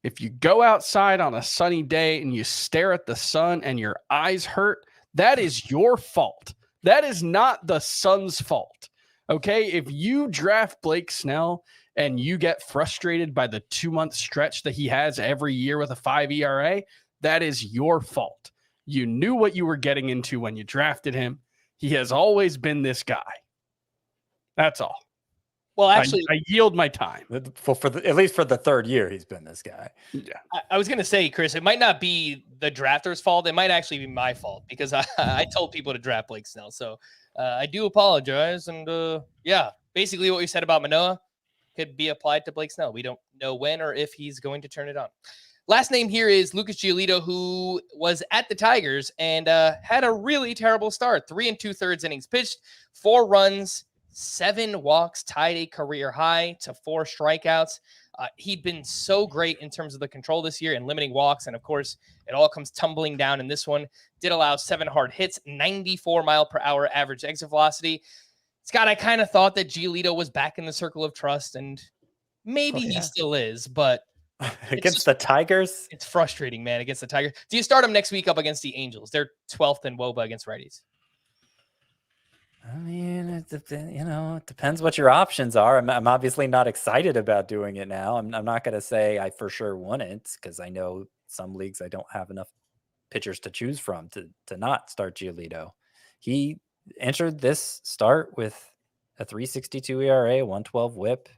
If you go outside on a sunny day and you stare at the sun and your eyes hurt, that is your fault. That is not the sun's fault. Okay? If you draft Blake Snell and you get frustrated by the 2-month stretch that he has every year with a 5 ERA, that is your fault. You knew what you were getting into when you drafted him. He has always been this guy. That's all. Well, actually, I yield my time. At least for the 3rd year, he's been this guy. Yeah. I was going to say, Chris, it might not be the drafter's fault. It might actually be my fault, because I told people to draft Blake Snell. So I do apologize. And basically what you said about Manoah could be applied to Blake Snell. We don't know when or if he's going to turn it on. Last name here is Lucas Giolito, who was at the Tigers and had a really terrible start. 3 2/3 innings pitched, 4 runs, 7 walks, tied a career high to 4 strikeouts. He'd been so great in terms of the control this year and limiting walks. And of course, it all comes tumbling down in this one. Did allow 7 hard hits, 94 mile per hour average exit velocity. Scott, I kind of thought that Giolito was back in the circle of trust, and maybe he still is, but against the Tigers, it's frustrating, man, against the Tigers. Do you start him next week up against the Angels? They're 12th in WOBA against righties. I mean, it depends what your options are. I'm obviously not excited about doing it now. I'm not going to say I for sure wouldn't, because I know some leagues I don't have enough pitchers to choose from to not start Giolito. He entered this start with a 3.62 ERA, 112 WHIP.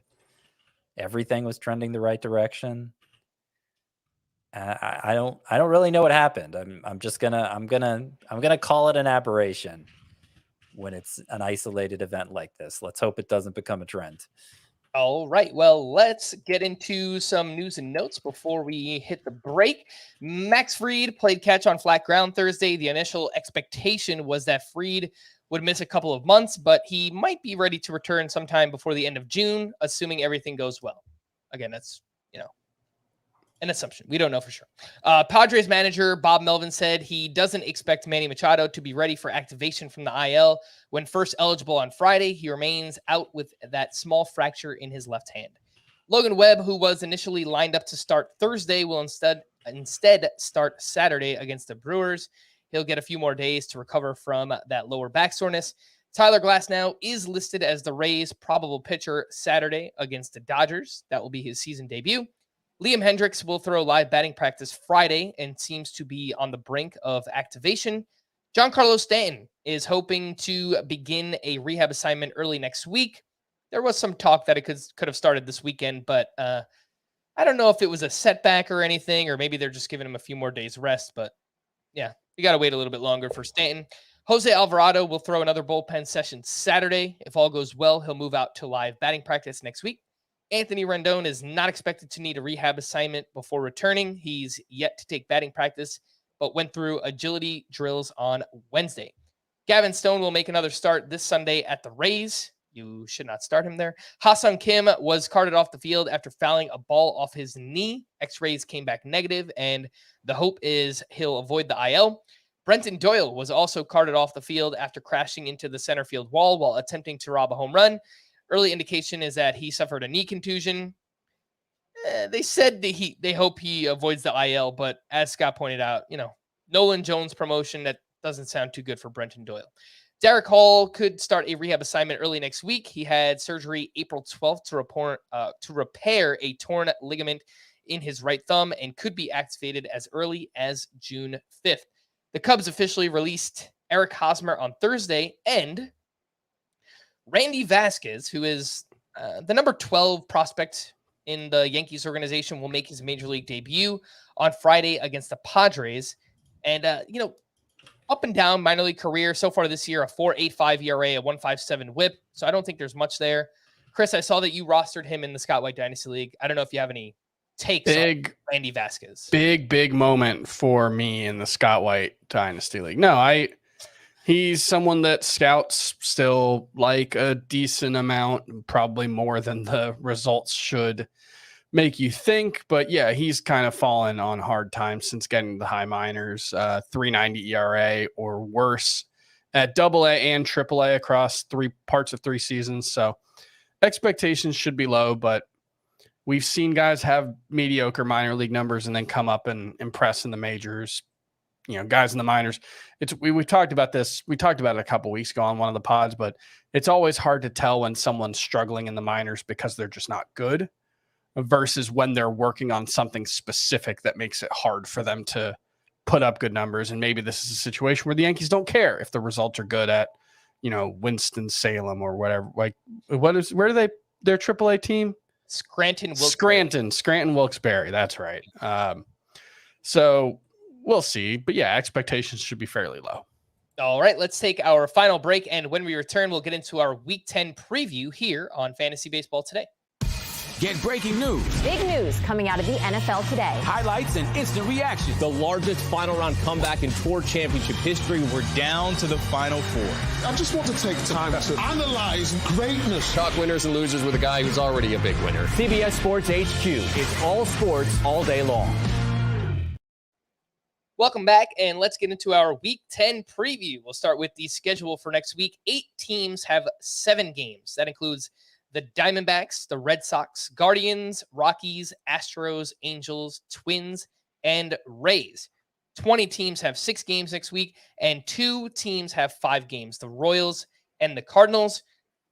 Everything was trending the right direction. I don't really know what happened. I'm gonna call it an aberration when it's an isolated event like this. Let's hope it doesn't become a trend. All right. Well, let's get into some news and notes before we hit the break. Max Fried played catch on flat ground Thursday. The initial expectation was that Fried would miss a couple of months, but he might be ready to return sometime before the end of June, assuming everything goes well. Again, that's, an assumption. We don't know for sure. Padres manager Bob Melvin said he doesn't expect Manny Machado to be ready for activation from the IL. When first eligible on Friday, he remains out with that small fracture in his left hand. Logan Webb, who was initially lined up to start Thursday, will instead start Saturday against the Brewers. He'll get a few more days to recover from that lower back soreness. Tyler Glasnow is listed as the Rays' probable pitcher Saturday against the Dodgers. That will be his season debut. Liam Hendricks will throw live batting practice Friday and seems to be on the brink of activation. Giancarlo Stanton is hoping to begin a rehab assignment early next week. There was some talk that it could have started this weekend, but I don't know if it was a setback or anything, or maybe they're just giving him a few more days rest. But yeah, you got to wait a little bit longer for Stanton. Jose Alvarado will throw another bullpen session Saturday. If all goes well, he'll move out to live batting practice next week. Anthony Rendon is not expected to need a rehab assignment before returning. He's yet to take batting practice, but went through agility drills on Wednesday. Gavin Stone will make another start this Sunday at the Rays. You should not start him there. Ha-Seong Kim was carted off the field after fouling a ball off his knee. X-rays came back negative, and the hope is he'll avoid the IL. Brenton Doyle was also carted off the field after crashing into the center field wall while attempting to rob a home run. Early indication is that he suffered a knee contusion. They said they hope he avoids the IL, but as Scott pointed out, Nolan Jones promotion, that doesn't sound too good for Brenton Doyle. Derek Hall could start a rehab assignment early next week. He had surgery April 12th to repair a torn ligament in his right thumb and could be activated as early as June 5th. The Cubs officially released Eric Hosmer on Thursday, and Randy Vasquez, who is the number 12 prospect in the Yankees organization, will make his major league debut on Friday against the Padres. And, up and down minor league career so far this year, a 4.85 ERA, a 1.57 whip. So I don't think there's much there. Chris, I saw that you rostered him in the Scott White Dynasty League. I don't know if you have any takes on Randy Vasquez. Big moment for me in the Scott White Dynasty League. No, he's someone that scouts still like a decent amount, probably more than the results should make you think. But yeah, he's kind of fallen on hard times since getting the high minors, 3.90 ERA or worse at AA and AAA across parts of 3 seasons. So expectations should be low, but we've seen guys have mediocre minor league numbers and then come up and impress in the majors. Guys in the minors, we talked about this. We talked about it a couple weeks ago on one of the pods, but it's always hard to tell when someone's struggling in the minors because they're just not good versus when they're working on something specific that makes it hard for them to put up good numbers. And maybe this is a situation where the Yankees don't care if the results are good at, Winston-Salem or whatever. Like, where are their AAA team? Scranton Wilkes-Barre. That's right. So we'll see. But yeah, expectations should be fairly low. All right, let's take our final break. And when we return, we'll get into our Week 10 preview here on Fantasy Baseball Today. Get breaking news, big news coming out of the NFL today. highlights, and instant reaction. The largest final round comeback in tour championship history. We're down to the final 4. I just want to take time to analyze greatness. Talk winners and losers with a guy who's already a big winner. CBS Sports HQ. It's all sports all day long. Welcome back, and let's get into our Week 10 preview. We'll start with the schedule for next week. 8 teams have 7 games. That includes the Diamondbacks, the Red Sox, Guardians, Rockies, Astros, Angels, Twins, and Rays. 20 teams have 6 games next week, and 2 teams have 5 games, the Royals and the Cardinals.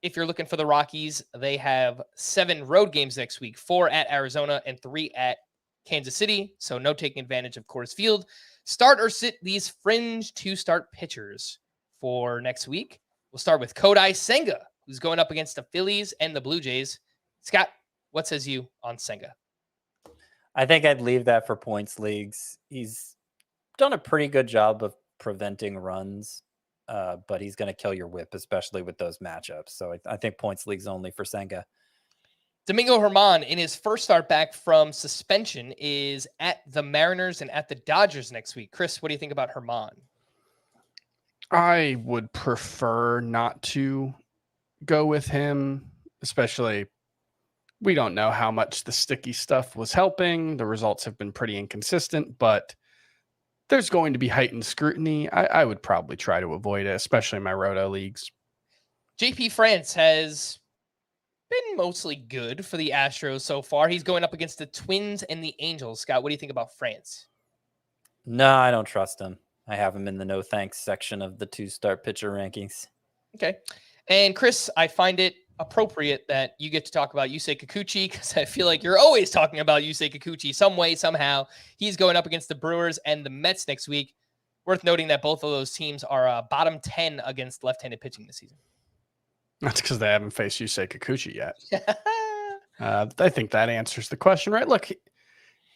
If you're looking for the Rockies, they have 7 road games next week, 4 at Arizona and 3 at Kansas City, so no taking advantage of Coors Field. Start or sit these fringe 2-start pitchers for next week. We'll start with Kodai Senga, who's going up against the Phillies and the Blue Jays. Scott, what says you on Senga? I think I'd leave that for points leagues. He's done a pretty good job of preventing runs, but he's going to kill your whip, especially with those matchups. So I think points leagues only for Senga. Domingo Germán, in his first start back from suspension, is at the Mariners and at the Dodgers next week. Chris, what do you think about Germán? I would prefer not to go with him, especially we don't know how much the sticky stuff was helping. The results have been pretty inconsistent, but there's going to be heightened scrutiny. I would probably try to avoid it, especially in my roto leagues. JP France has been mostly good for the Astros so far. He's going up against the Twins and the Angels. Scott, what do you think about France? No, I don't trust him. I have him in the no thanks section of the 2-star pitcher rankings. Okay. And Chris, I find it appropriate that you get to talk about Yusei Kikuchi because I feel like you're always talking about Yusei Kikuchi some way, somehow. He's going up against the Brewers and the Mets next week. Worth noting that both of those teams are bottom 10 against left-handed pitching this season. That's because they haven't faced Yusei Kikuchi yet. I think that answers the question, right? Look,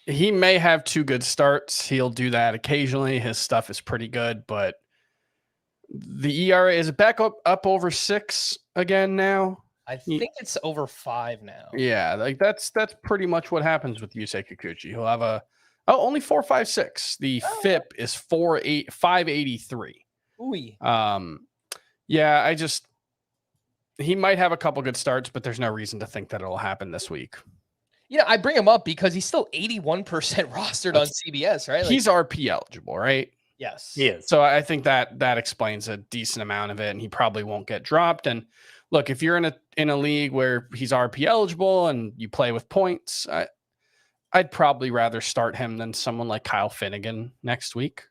he may have 2 good starts. He'll do that occasionally. His stuff is pretty good, but the ERA is back up over 6 again now. I think it's over 5 now. Yeah, like that's pretty much what happens with Yusei Kikuchi. He'll have only 4.56. The FIP is 583. Ooh. Yeah, he might have a couple good starts, but there's no reason to think that it'll happen this week. Yeah, I bring him up because he's still 81% rostered on CBS, right? Like, he's RP eligible, right? Yes. He is. So I think that explains a decent amount of it, and he probably won't get dropped. And look, if you're in a league where he's RP eligible and you play with points, I'd probably rather start him than someone like Kyle Finnegan next week.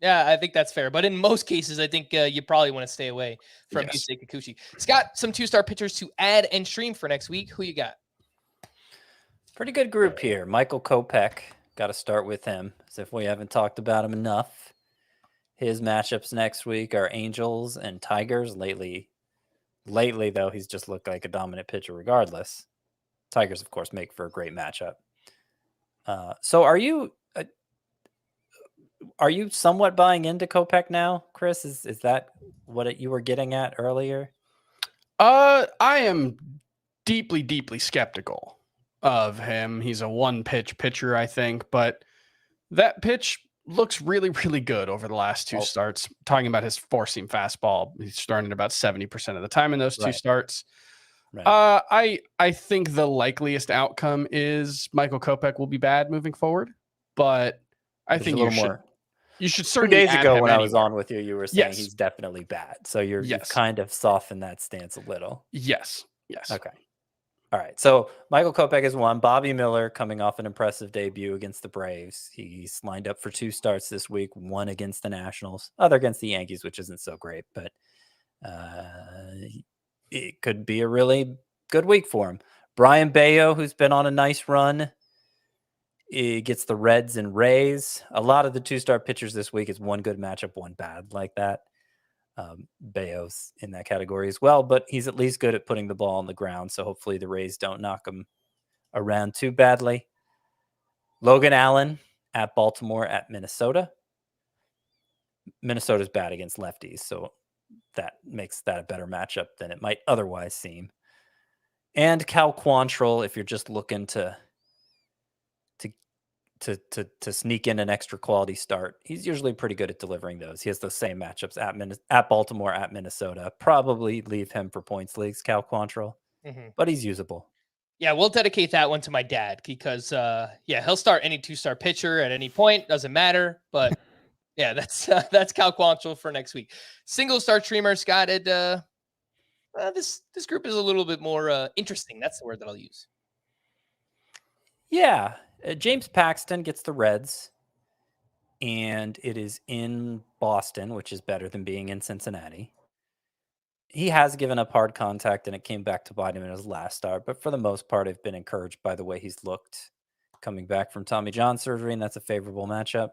Yeah, I think that's fair. But in most cases, I think you probably want to stay away from Yusei Kikuchi. Scott, some 2-star pitchers to add and stream for next week. Who you got? Pretty good group here. Michael Kopech. Got to start with him, as if we haven't talked about him enough. His matchups next week are Angels and Tigers. Lately, though, he's just looked like a dominant pitcher regardless. Tigers, of course, make for a great matchup. So are you somewhat buying into Kopech now, Chris? Is that what you were getting at earlier? I am deeply, deeply skeptical of him. He's a 1-pitch pitcher, I think, but that pitch looks really, really good over the last 2 starts. Talking about his 4-seam fastball, he's starting about 70% of the time in those 2 starts. Right. I think the likeliest outcome is Michael Kopech will be bad moving forward, but I think you should certainly. 2 days ago when I was on with you, you were saying he's definitely bad. So you've kind of softened that stance a little. Yes. Okay. All right. So Michael Kopech is 1. Bobby Miller coming off an impressive debut against the Braves. He's lined up for 2 starts this week, 1 against the Nationals, other against the Yankees, which isn't so great, but it could be a really good week for him. Brian Bayo, who's been on a nice run, he gets the Reds and Rays. A lot of the 2-star pitchers this week is 1 good matchup, 1 bad like that. Bayo's in that category as well, but he's at least good at putting the ball on the ground, so hopefully the Rays don't knock him around too badly. Logan Allen at Baltimore at Minnesota. Minnesota's bad against lefties, so that makes that a better matchup than it might otherwise seem. And Cal Quantrill, if you're just looking to sneak in an extra quality start, he's usually pretty good at delivering those. He has the same matchups at Baltimore, at Minnesota. Probably leave him for points leagues, Cal Quantrill, but he's usable. Yeah, we'll dedicate that one to my dad because, he'll start any 2-star pitcher at any point. Doesn't matter, but yeah, that's Cal Quantrill for next week. Single star streamer, Scott. This group is a little bit more interesting. That's the word that I'll use. Yeah. James Paxton gets the Reds, and it is in Boston, which is better than being in Cincinnati. He has given up hard contact, and it came back to bite him in his last start. But for the most part, I've been encouraged by the way he's looked coming back from Tommy John surgery, and that's a favorable matchup.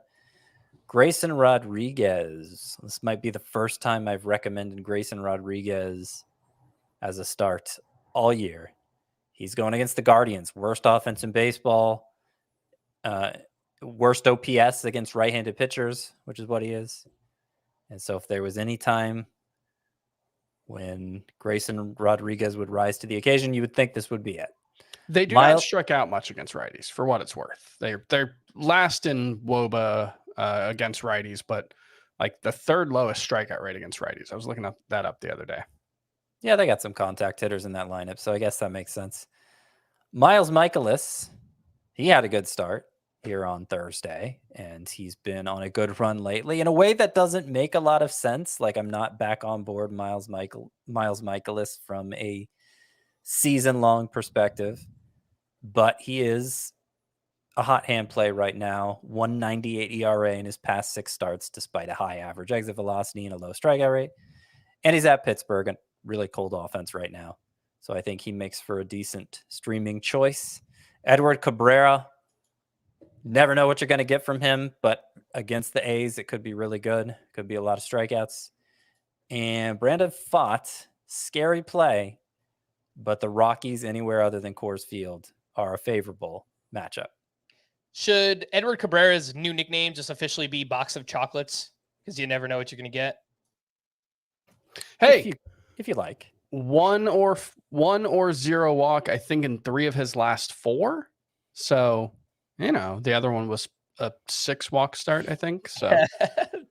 Grayson Rodriguez. This might be the first time I've recommended Grayson Rodriguez as a start all year. He's going against the Guardians, worst offense in baseball. Worst OPS against right-handed pitchers, which is what he is. And so if there was any time when Grayson Rodriguez would rise to the occasion, you would think this would be it. They do not strike out much against righties, for what it's worth. They're last in WOBA against righties, but like the third lowest strikeout rate against righties. I was looking that up the other day. Yeah, they got some contact hitters in that lineup, so I guess that makes sense. Miles Michaelis, he had a good start here on Thursday, and he's been on a good run lately in a way that doesn't make a lot of sense. Like, I'm not back on board Miles Michaelis from a season-long perspective, but he is a hot hand play right now. 1.98 ERA in his past 6 starts, despite a high average exit velocity and a low strikeout rate. And he's at Pittsburgh, a really cold offense right now. So I think he makes for a decent streaming choice. Edward Cabrera, never know what you're going to get from him, but against the A's, it could be really good. Could be a lot of strikeouts. And Brandon Pfaadt, scary play, but the Rockies anywhere other than Coors Field are a favorable matchup. Should Edward Cabrera's new nickname just officially be Box of Chocolates? Because you never know what you're going to get. Hey, if you like. 1 or 0 walk, I think, in 3 of his last 4. So, the other one was a 6 walk start, I think. So,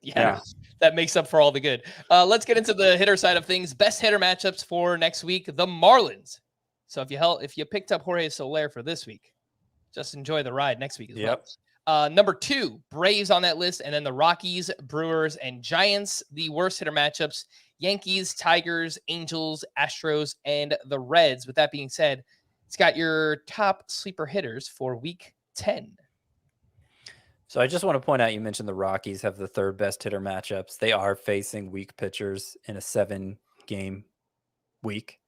yeah, that makes up for all the good. Let's get into the hitter side of things. Best hitter matchups for next week, the Marlins. So if you picked up Jorge Soler for this week, just enjoy the ride next week as well. Number 2, Braves on that list, and then the Rockies, Brewers, and Giants. The worst hitter matchups, Yankees, Tigers, Angels, Astros, and the Reds. With that being said, it's got your top sleeper hitters for week 10. So I just want to point out, you mentioned the Rockies have the 3rd best hitter matchups. They are facing weak pitchers in a 7-game week.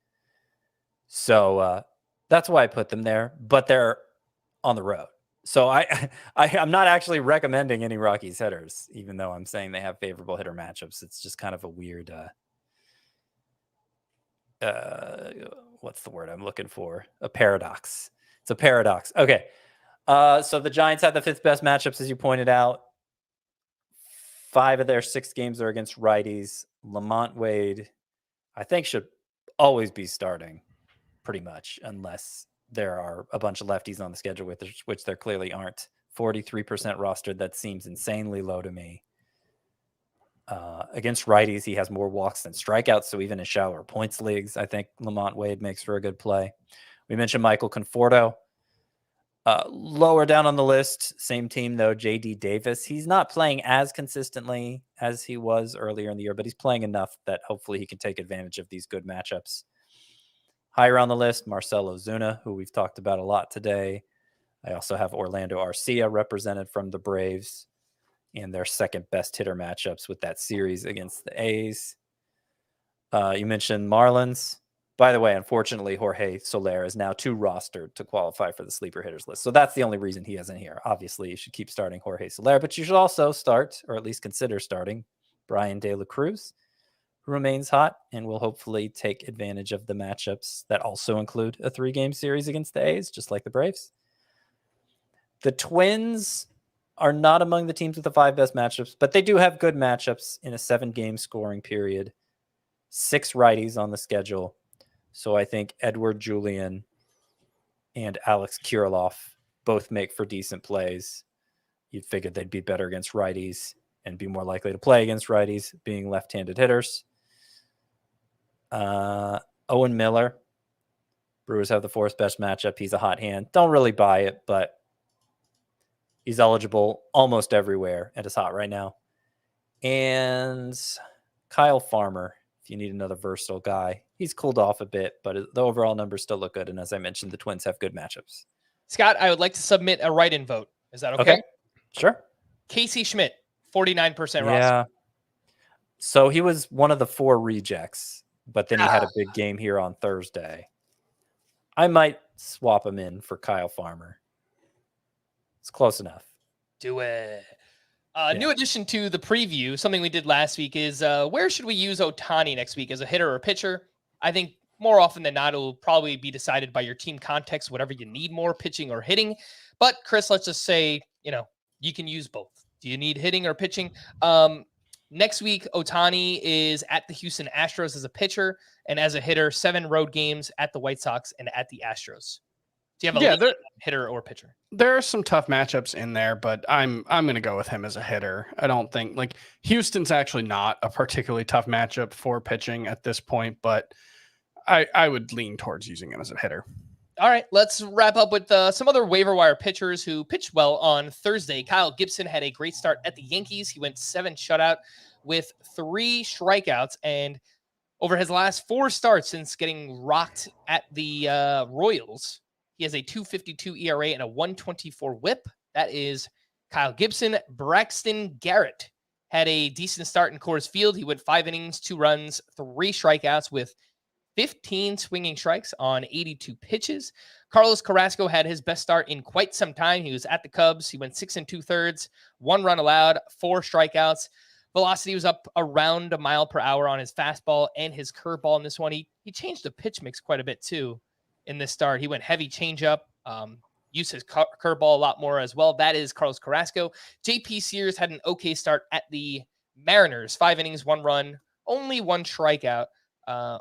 So that's why I put them there, but they're on the road. So I'm not actually recommending any Rockies hitters, even though I'm saying they have favorable hitter matchups. It's just kind of a weird, what's the word I'm looking for? A paradox. It's a paradox. Okay. So the Giants have the 5th best matchups, as you pointed out. 5 of their 6 games are against righties. Lamont Wade, I think, should always be starting pretty much, unless there are a bunch of lefties on the schedule, which there clearly aren't. 43% rostered. That seems insanely low to me. Against righties, he has more walks than strikeouts. So even in shallower points leagues, I think Lamont Wade makes for a good play. We mentioned Michael Conforto. Lower down on the list, same team though, JD Davis. He's not playing as consistently as he was earlier in the year, but he's playing enough that hopefully he can take advantage of these good matchups. Higher on the list, Marcell Ozuna, who we've talked about a lot today. I also have Orlando Arcia represented from the Braves and their 2nd best hitter matchups with that series against the A's. You mentioned Marlins. By the way, unfortunately, Jorge Soler is now too rostered to qualify for the sleeper hitters list. So that's the only reason he isn't here. Obviously, you should keep starting Jorge Soler, but you should also start, or at least consider starting, Brian De La Cruz, who remains hot and will hopefully take advantage of the matchups that also include a 3-game series against the A's, just like the Braves. The Twins are not among the teams with the 5 best matchups, but they do have good matchups in a 7-game scoring period. 6 righties on the schedule. So I think Edward Julian and Alex Kirilloff both make for decent plays. You'd figure they'd be better against righties and be more likely to play against righties, being left-handed hitters. Owen Miller. Brewers have the 4th best matchup. He's a hot hand. Don't really buy it, but he's eligible almost everywhere and is hot right now. And Kyle Farmer, if you need another versatile guy. He's cooled off a bit, but the overall numbers still look good. And as I mentioned, the Twins have good matchups. Scott, I would like to submit a write-in vote. Is that okay? Sure. Casey Schmidt, 49% roster. Yeah. So he was one of the 4 rejects, but then he had a big game here on Thursday. I might swap him in for Kyle Farmer. It's close enough. Do it. New addition to the preview, something we did last week, is where should we use Ohtani next week, as a hitter or pitcher? I think more often than not, it'll probably be decided by your team context, whatever you need more, pitching or hitting. But Chris, let's just say, you can use both. Do you need hitting or pitching? Next week, Ohtani is at the Houston Astros as a pitcher, and as a hitter, 7 road games at the White Sox and at the Astros. Do you have a lead hitter or pitcher? There are some tough matchups in there, but I'm going to go with him as a hitter. I don't think like Houston's actually not a particularly tough matchup for pitching at this point, but I would lean towards using him as a hitter. All right, let's wrap up with some other waiver wire pitchers who pitched well on Thursday. Kyle Gibson had a great start at the Yankees. He went 7 shutout with 3 strikeouts, and over his last 4 starts since getting rocked at the Royals, he has a 2.52 ERA and a 1.24 WHIP. That is Kyle Gibson. Braxton Garrett had a decent start in Coors Field. He went 5 innings, 2 runs, 3 strikeouts with 15 swinging strikes on 82 pitches. Carlos Carrasco had his best start in quite some time. He was at the Cubs. He went 6 2/3, 1 run allowed, 4 strikeouts. Velocity was up around a mile per hour on his fastball and his curveball in this one. He changed the pitch mix quite a bit too in this start. He went heavy changeup, used his curveball a lot more as well. That is Carlos Carrasco. JP Sears had an okay start at the Mariners. 5 innings, 1 run, only 1 strikeout.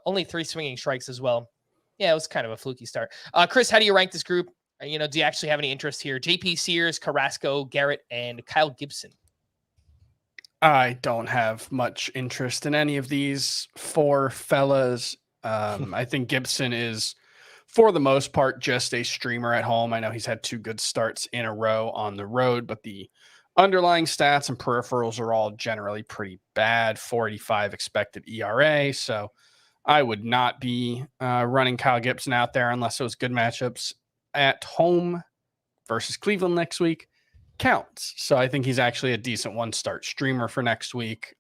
Only 3 swinging strikes as well. Yeah, it was kind of a fluky start. Chris, how do you rank this group? Do you actually have any interest here? JP Sears, Carrasco, Garrett, and Kyle Gibson. I don't have much interest in any of these 4 fellas. I think Gibson is, for the most part, just a streamer at home. I know he's had 2 good starts in a row on the road, but the underlying stats and peripherals are all generally pretty bad. 4.85 expected ERA. So I would not be running Kyle Gibson out there unless it was good matchups at home versus Cleveland next week counts. So I think he's actually a decent 1-start streamer for next week.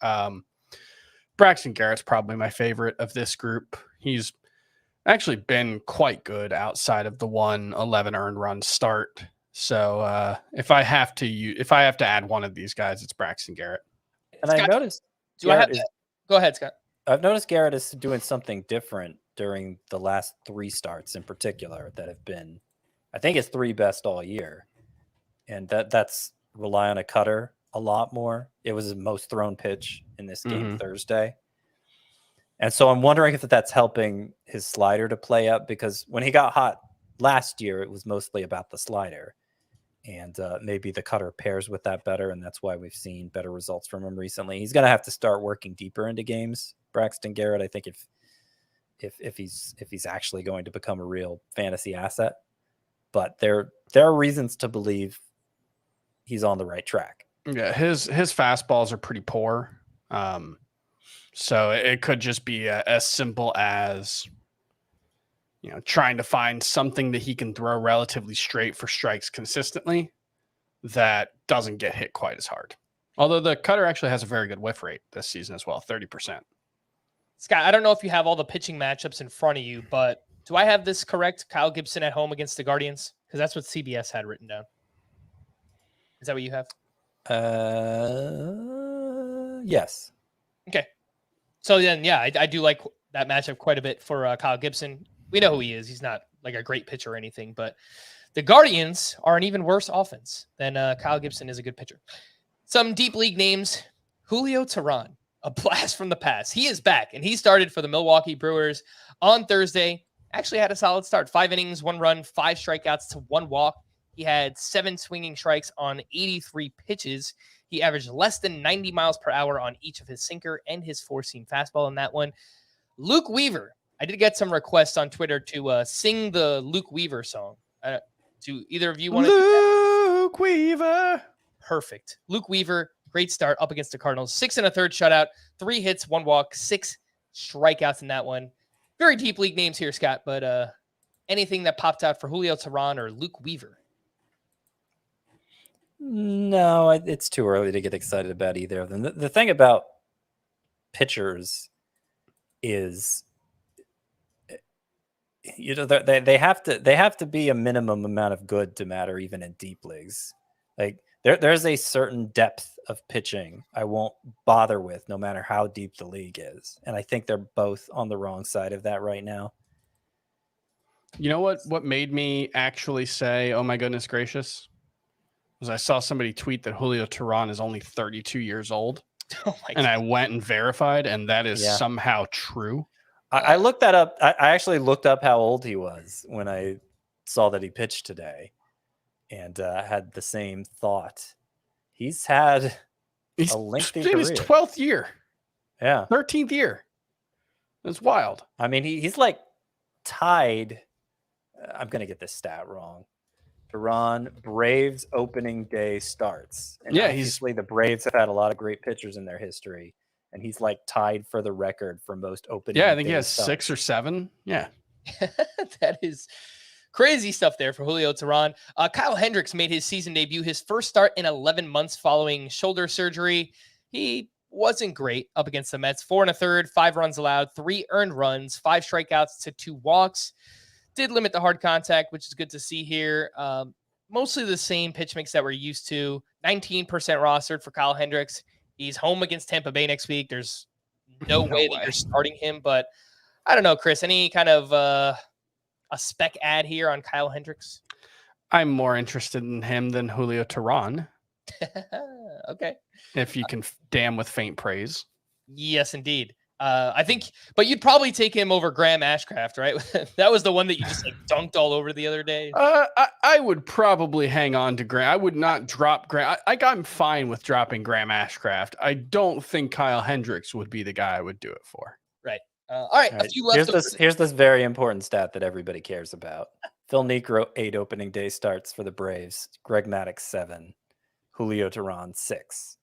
Braxton Garrett's probably my favorite of this group. He's actually been quite good outside of the 11 earned run start. So if I have to add one of these guys, it's Braxton Garrett. And Scott, I noticed. Do I have to? Go ahead, Scott. I've noticed Garrett is doing something different during the last 3 starts in particular that have been, I think, his 3 best all year. And that's rely on a cutter a lot more. It was his most thrown pitch in this game Thursday. And so I'm wondering if that's helping his slider to play up, because when he got hot last year, it was mostly about the slider. And maybe the cutter pairs with that better, and that's why we've seen better results from him recently. He's going to have to start working deeper into games, Braxton Garrett. I think if he's actually going to become a real fantasy asset, but there are reasons to believe he's on the right track. Yeah, his fastballs are pretty poor, so it could just be as simple as trying to find something that he can throw relatively straight for strikes consistently that doesn't get hit quite as hard. Although the cutter actually has a very good whiff rate this season as well, 30%. Scott, I don't know if you have all the pitching matchups in front of you, but do I have this correct? Kyle Gibson at home against the Guardians? Because that's what CBS had written down. Is that what you have? Yes. Okay. So then, yeah, I do like that matchup quite a bit for Kyle Gibson. We know who he is. He's not like a great pitcher or anything, but the Guardians are an even worse offense than Kyle Gibson is a good pitcher. Some deep league names. Julio Teheran, a blast from the past. He is back, and he started for the Milwaukee Brewers on Thursday. Actually had a solid start. 5 innings, 1 run, 5 strikeouts to 1 walk. He had 7 swinging strikes on 83 pitches. He averaged less than 90 miles per hour on each of his sinker and his 4-seam fastball in that one. Luke Weaver. I did get some requests on Twitter to sing the Luke Weaver song. Do either of you want to do that? Luke Weaver. Perfect. Luke Weaver, great start up against the Cardinals. 6 1/3 shutout, 3 hits, 1 walk, 6 strikeouts in that one. Very deep league names here, Scott, but anything that popped out for Julio Teheran or Luke Weaver? No, it's too early to get excited about either of them. The thing about pitchers is, they have to be a minimum amount of good to matter even in deep leagues. Like there's a certain depth of pitching I won't bother with no matter how deep the league is. And I think they're both on the wrong side of that right now. You know what made me actually say, oh my goodness gracious, was I saw somebody tweet that Julio Teheran is only 32 years old. Oh my And God. I went and verified, and that is somehow true. I looked that up. I actually looked up how old he was when I saw that he pitched today, and had the same thought. He's had a lengthy in his career. 12th year. Yeah. 13th year. It's wild. I mean, he's like tied. I'm going to get this stat wrong. Tehran, Braves opening day starts. And obviously the Braves have had a lot of great pitchers in their history. And he's like tied for the record for most opening. Yeah, I think he has starts. 6 or 7. Yeah. That is crazy stuff there for Julio Tehran. Kyle Hendricks made his season debut, his first start in 11 months following shoulder surgery. He wasn't great up against the Mets. 4 1/3, 5 runs allowed, 3 earned runs, 5 strikeouts to 2 walks. Did limit the hard contact, which is good to see here. Mostly the same pitch mix that we're used to. 19% rostered for Kyle Hendricks. He's home against Tampa Bay next week. There's no way that you're starting him, but I don't know, Chris, any kind of a spec ad here on Kyle Hendricks? I'm more interested in him than Julio Tehran. Okay. If you can damn with faint praise. Yes, indeed. I think, but you'd probably take him over Graham Ashcraft, right? That was the one that you just like dunked all over the other day. I would probably hang on to Graham. I would not drop Graham. I'm fine with dropping Graham Ashcraft. I don't think Kyle Hendricks would be the guy I would do it for. Right. All right. A few left. Here's this very important stat that everybody cares about. Phil Niekro, 8 opening day starts for the Braves. Greg Maddux, 7. Julio Tehran, 6.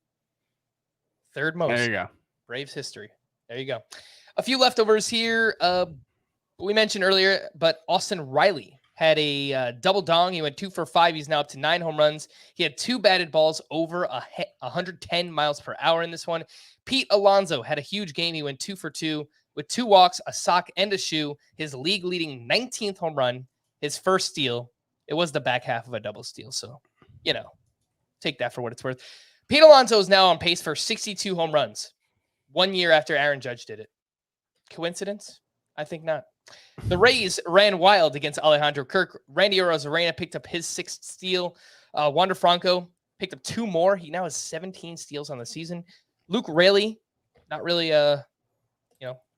Third most. There you go. Braves history. There you go. A few leftovers here. We mentioned earlier, but Austin Riley had a double dong. He went 2 for 5. He's now up to 9 home runs. He had 2 batted balls over 110 miles per hour in this one. Pete Alonso had a huge game. He went 2 for 2 with 2 walks, a sock, and a shoe. His league-leading 19th home run, his first steal. It was the back half of a double steal, so, take that for what it's worth. Pete Alonso is now on pace for 62 home runs, 1 year after Aaron Judge did it. Coincidence? I think not. The Rays ran wild against Alejandro Kirk. Randy Arozarena picked up his 6th steal. Wander Franco picked up 2 more. He now has 17 steals on the season. Luke Raley, not really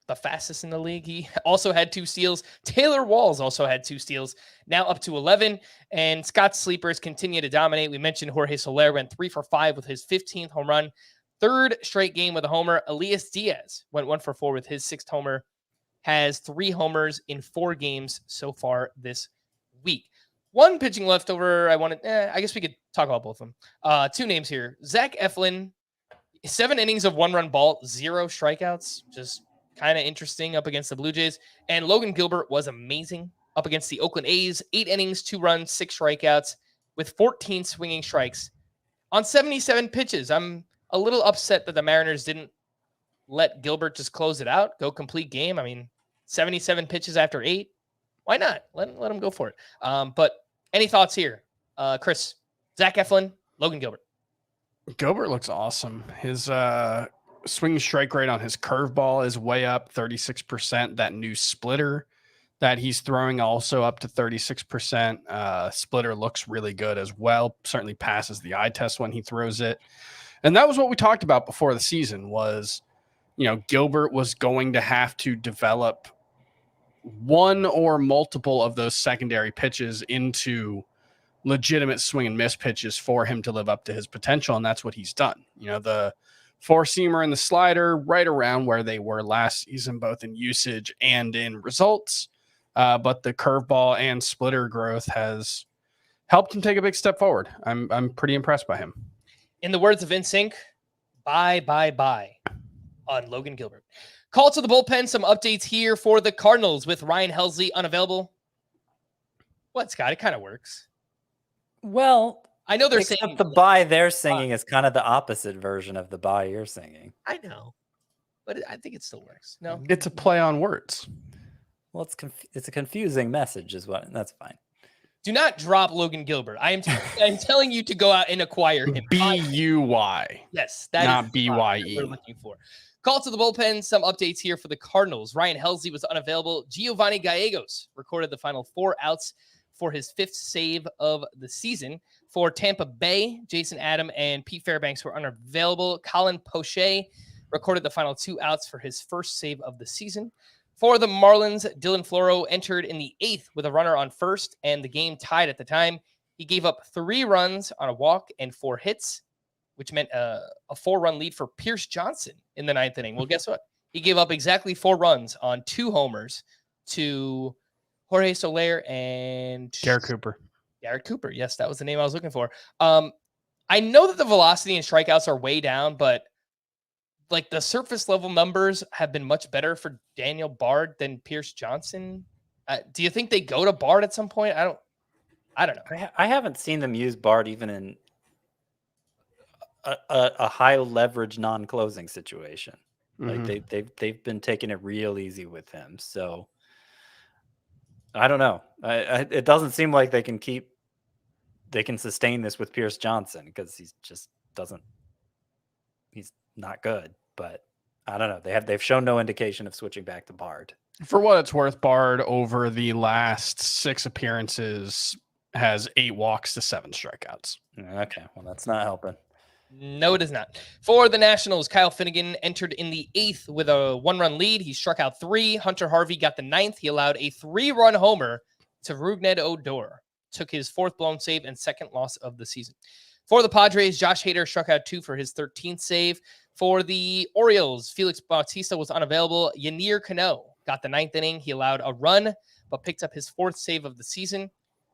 the fastest in the league. He also had 2 steals. Taylor Walls also had 2 steals, now up to 11. And Scott's sleepers continue to dominate. We mentioned Jorge Soler went 3 for 5 with his 15th home run. 3rd straight game with a homer. Elias Diaz went 1 for 4 with his 6th homer. Has 3 homers in 4 games so far this week. One pitching leftover. I guess we could talk about both of them. 2 names here. Zach Eflin, 7 innings of 1-run ball, 0 strikeouts. Just kind of interesting up against the Blue Jays. And Logan Gilbert was amazing up against the Oakland A's. 8 innings, 2 runs, 6 strikeouts with 14 swinging strikes on 77 pitches. I'm a little upset that the Mariners didn't let Gilbert just close it out, go complete game. I mean, 77 pitches after 8. Why not? Let him go for it. But any thoughts here? Chris, Zach Eflin, Logan Gilbert. Gilbert looks awesome. His swing strike rate on his curveball is way up 36%. That new splitter that he's throwing also up to 36%. Splitter looks really good as well. Certainly passes the eye test when he throws it. And that was what we talked about before the season was, Gilbert was going to have to develop one or multiple of those secondary pitches into legitimate swing and miss pitches for him to live up to his potential. And that's what he's done. The 4-seamer and the slider right around where they were last season, both in usage and in results. But the curveball and splitter growth has helped him take a big step forward. I'm pretty impressed by him. In the words of InSync, bye on Logan Gilbert. Call to the bullpen. Some updates here for the Cardinals with Ryan Helsley unavailable. What, Scott? It kind of works. Well, I know they're except saying the bye they're singing is kind of the opposite version of the bye you're singing. I know, but I think it still works. No, it's a play on words. Well, it's a confusing message, that's fine. Do not drop Logan Gilbert. I'm telling you to go out and acquire him. B-U-Y. Yes, that not is B-Y-E. what we're looking for. Call to the bullpen. Some updates here for the Cardinals. Ryan Helsley was unavailable. Giovanni Gallegos recorded the final 4 outs for his 5th save of the season. For Tampa Bay, Jason Adam and Pete Fairbanks were unavailable. Colin Poche recorded the final 2 outs for his first save of the season. For the Marlins, Dylan Floro entered in the 8th with a runner on first, and the game tied at the time. He gave up 3 runs on a walk and 4 hits, which meant a 4-run lead for Pierce Johnson in the 9th inning. Well, guess what? He gave up exactly 4 runs on 2 homers to Jorge Soler and Garrett Cooper. Garrett Cooper. Yes, that was the name I was looking for. I know that the velocity and strikeouts are way down, but like the surface level numbers have been much better for Daniel Bard than Pierce Johnson. Do you think they go to Bard at some point? I don't know. I haven't seen them use Bard even in a high leverage non-closing situation. Like they've been taking it real easy with him. So I don't know. It doesn't seem like they can sustain this with Pierce Johnson because he's just he's not good. But I don't know. They've shown no indication of switching back to Bard. For what it's worth, Bard over the last 6 appearances has 8 walks to 7 strikeouts. Okay, well that's not helping. No, it is not. For the Nationals, Kyle Finnegan entered in the 8th with a 1-run lead. He struck out 3. Hunter Harvey got the 9th. He allowed a 3-run homer to Rougned Odor. Took his 4th blown save and 2nd loss of the season. For the Padres, Josh Hader struck out 2 for his 13th save. For the Orioles, Felix Bautista was unavailable. Yennier Cano got the 9th inning. He allowed a run, but picked up his 4th save of the season.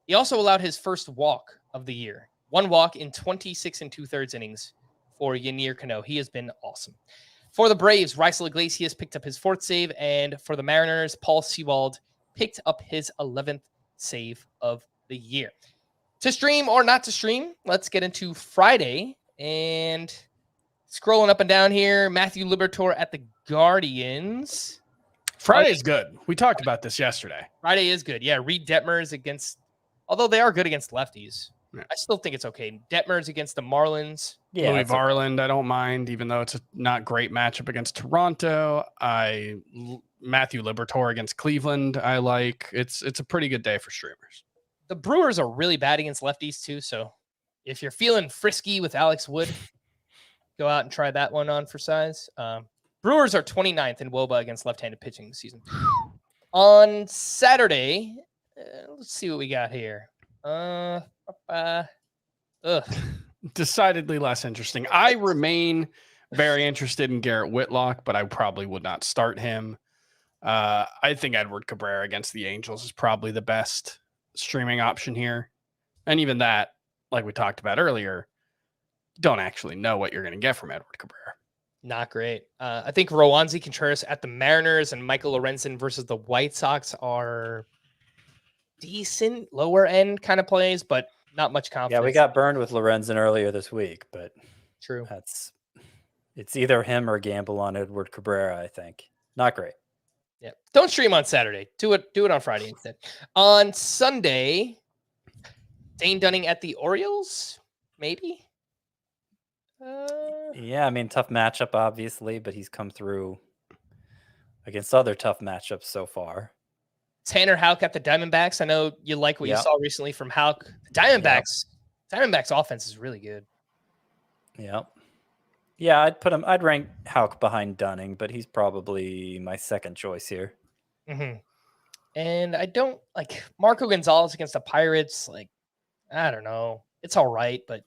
He also allowed his first walk of the year. 1 walk in 26 2/3 innings for Yennier Cano. He has been awesome. For the Braves, Raisel Iglesias picked up his 4th save. And for the Mariners, Paul Sewald picked up his 11th save of the year. To stream or not to stream, let's get into Friday. And scrolling up and down here, Matthew Liberatore at the Guardians. Friday's good. We talked about this yesterday. Friday is good. Yeah, Reed Detmers against, although they are good against lefties. Yeah. I still think it's okay. Detmers against the Marlins. Yeah, Louis Varland, I don't mind, even though it's a not great matchup against Toronto. Matthew Liberatore against Cleveland, I like. It's a pretty good day for streamers. The Brewers are really bad against lefties too, so if you're feeling frisky with Alex Wood, go out and try that one on for size. Brewers are 29th in WOBA against left-handed pitching this season. On Saturday, let's see what we got here. Decidedly less interesting. I remain very interested in Garrett Whitlock, but I probably would not start him. I think Edward Cabrera against the Angels is probably the best streaming option here. And even that, like we talked about earlier, don't actually know what you're going to get from Edward Cabrera. Not great. I think Roansy Contreras at the Mariners and Michael Lorenzen versus the White Sox are decent, lower end kind of plays, but not much confidence. Yeah, we got burned with Lorenzen earlier this week, but true. It's either him or gamble on Edward Cabrera, I think. Not great. Yeah. Don't stream on Saturday. Do it on Friday instead. On Sunday, Dane Dunning at the Orioles, maybe? Yeah, I mean, tough matchup, obviously, but he's come through against other tough matchups so far. Tanner Houck at the Diamondbacks. I know you like what you saw recently from Houck. The Diamondbacks offense is really good. Yep. Yeah, I'd rank Houck behind Dunning, but he's probably my second choice here. Mm-hmm. And I don't like Marco Gonzalez against the Pirates. Like, I don't know. It's all right, but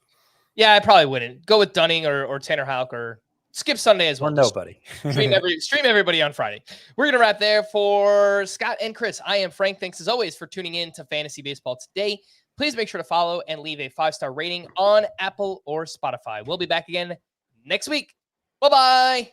yeah, I probably wouldn't go with Dunning or Tanner Houck or skip Sunday as well. Or nobody. stream everybody on Friday. We're going to wrap there for Scott and Chris. I am Frank. Thanks as always for tuning in to Fantasy Baseball Today. Please make sure to follow and leave a 5-star rating on Apple or Spotify. We'll be back again next week. Bye-bye.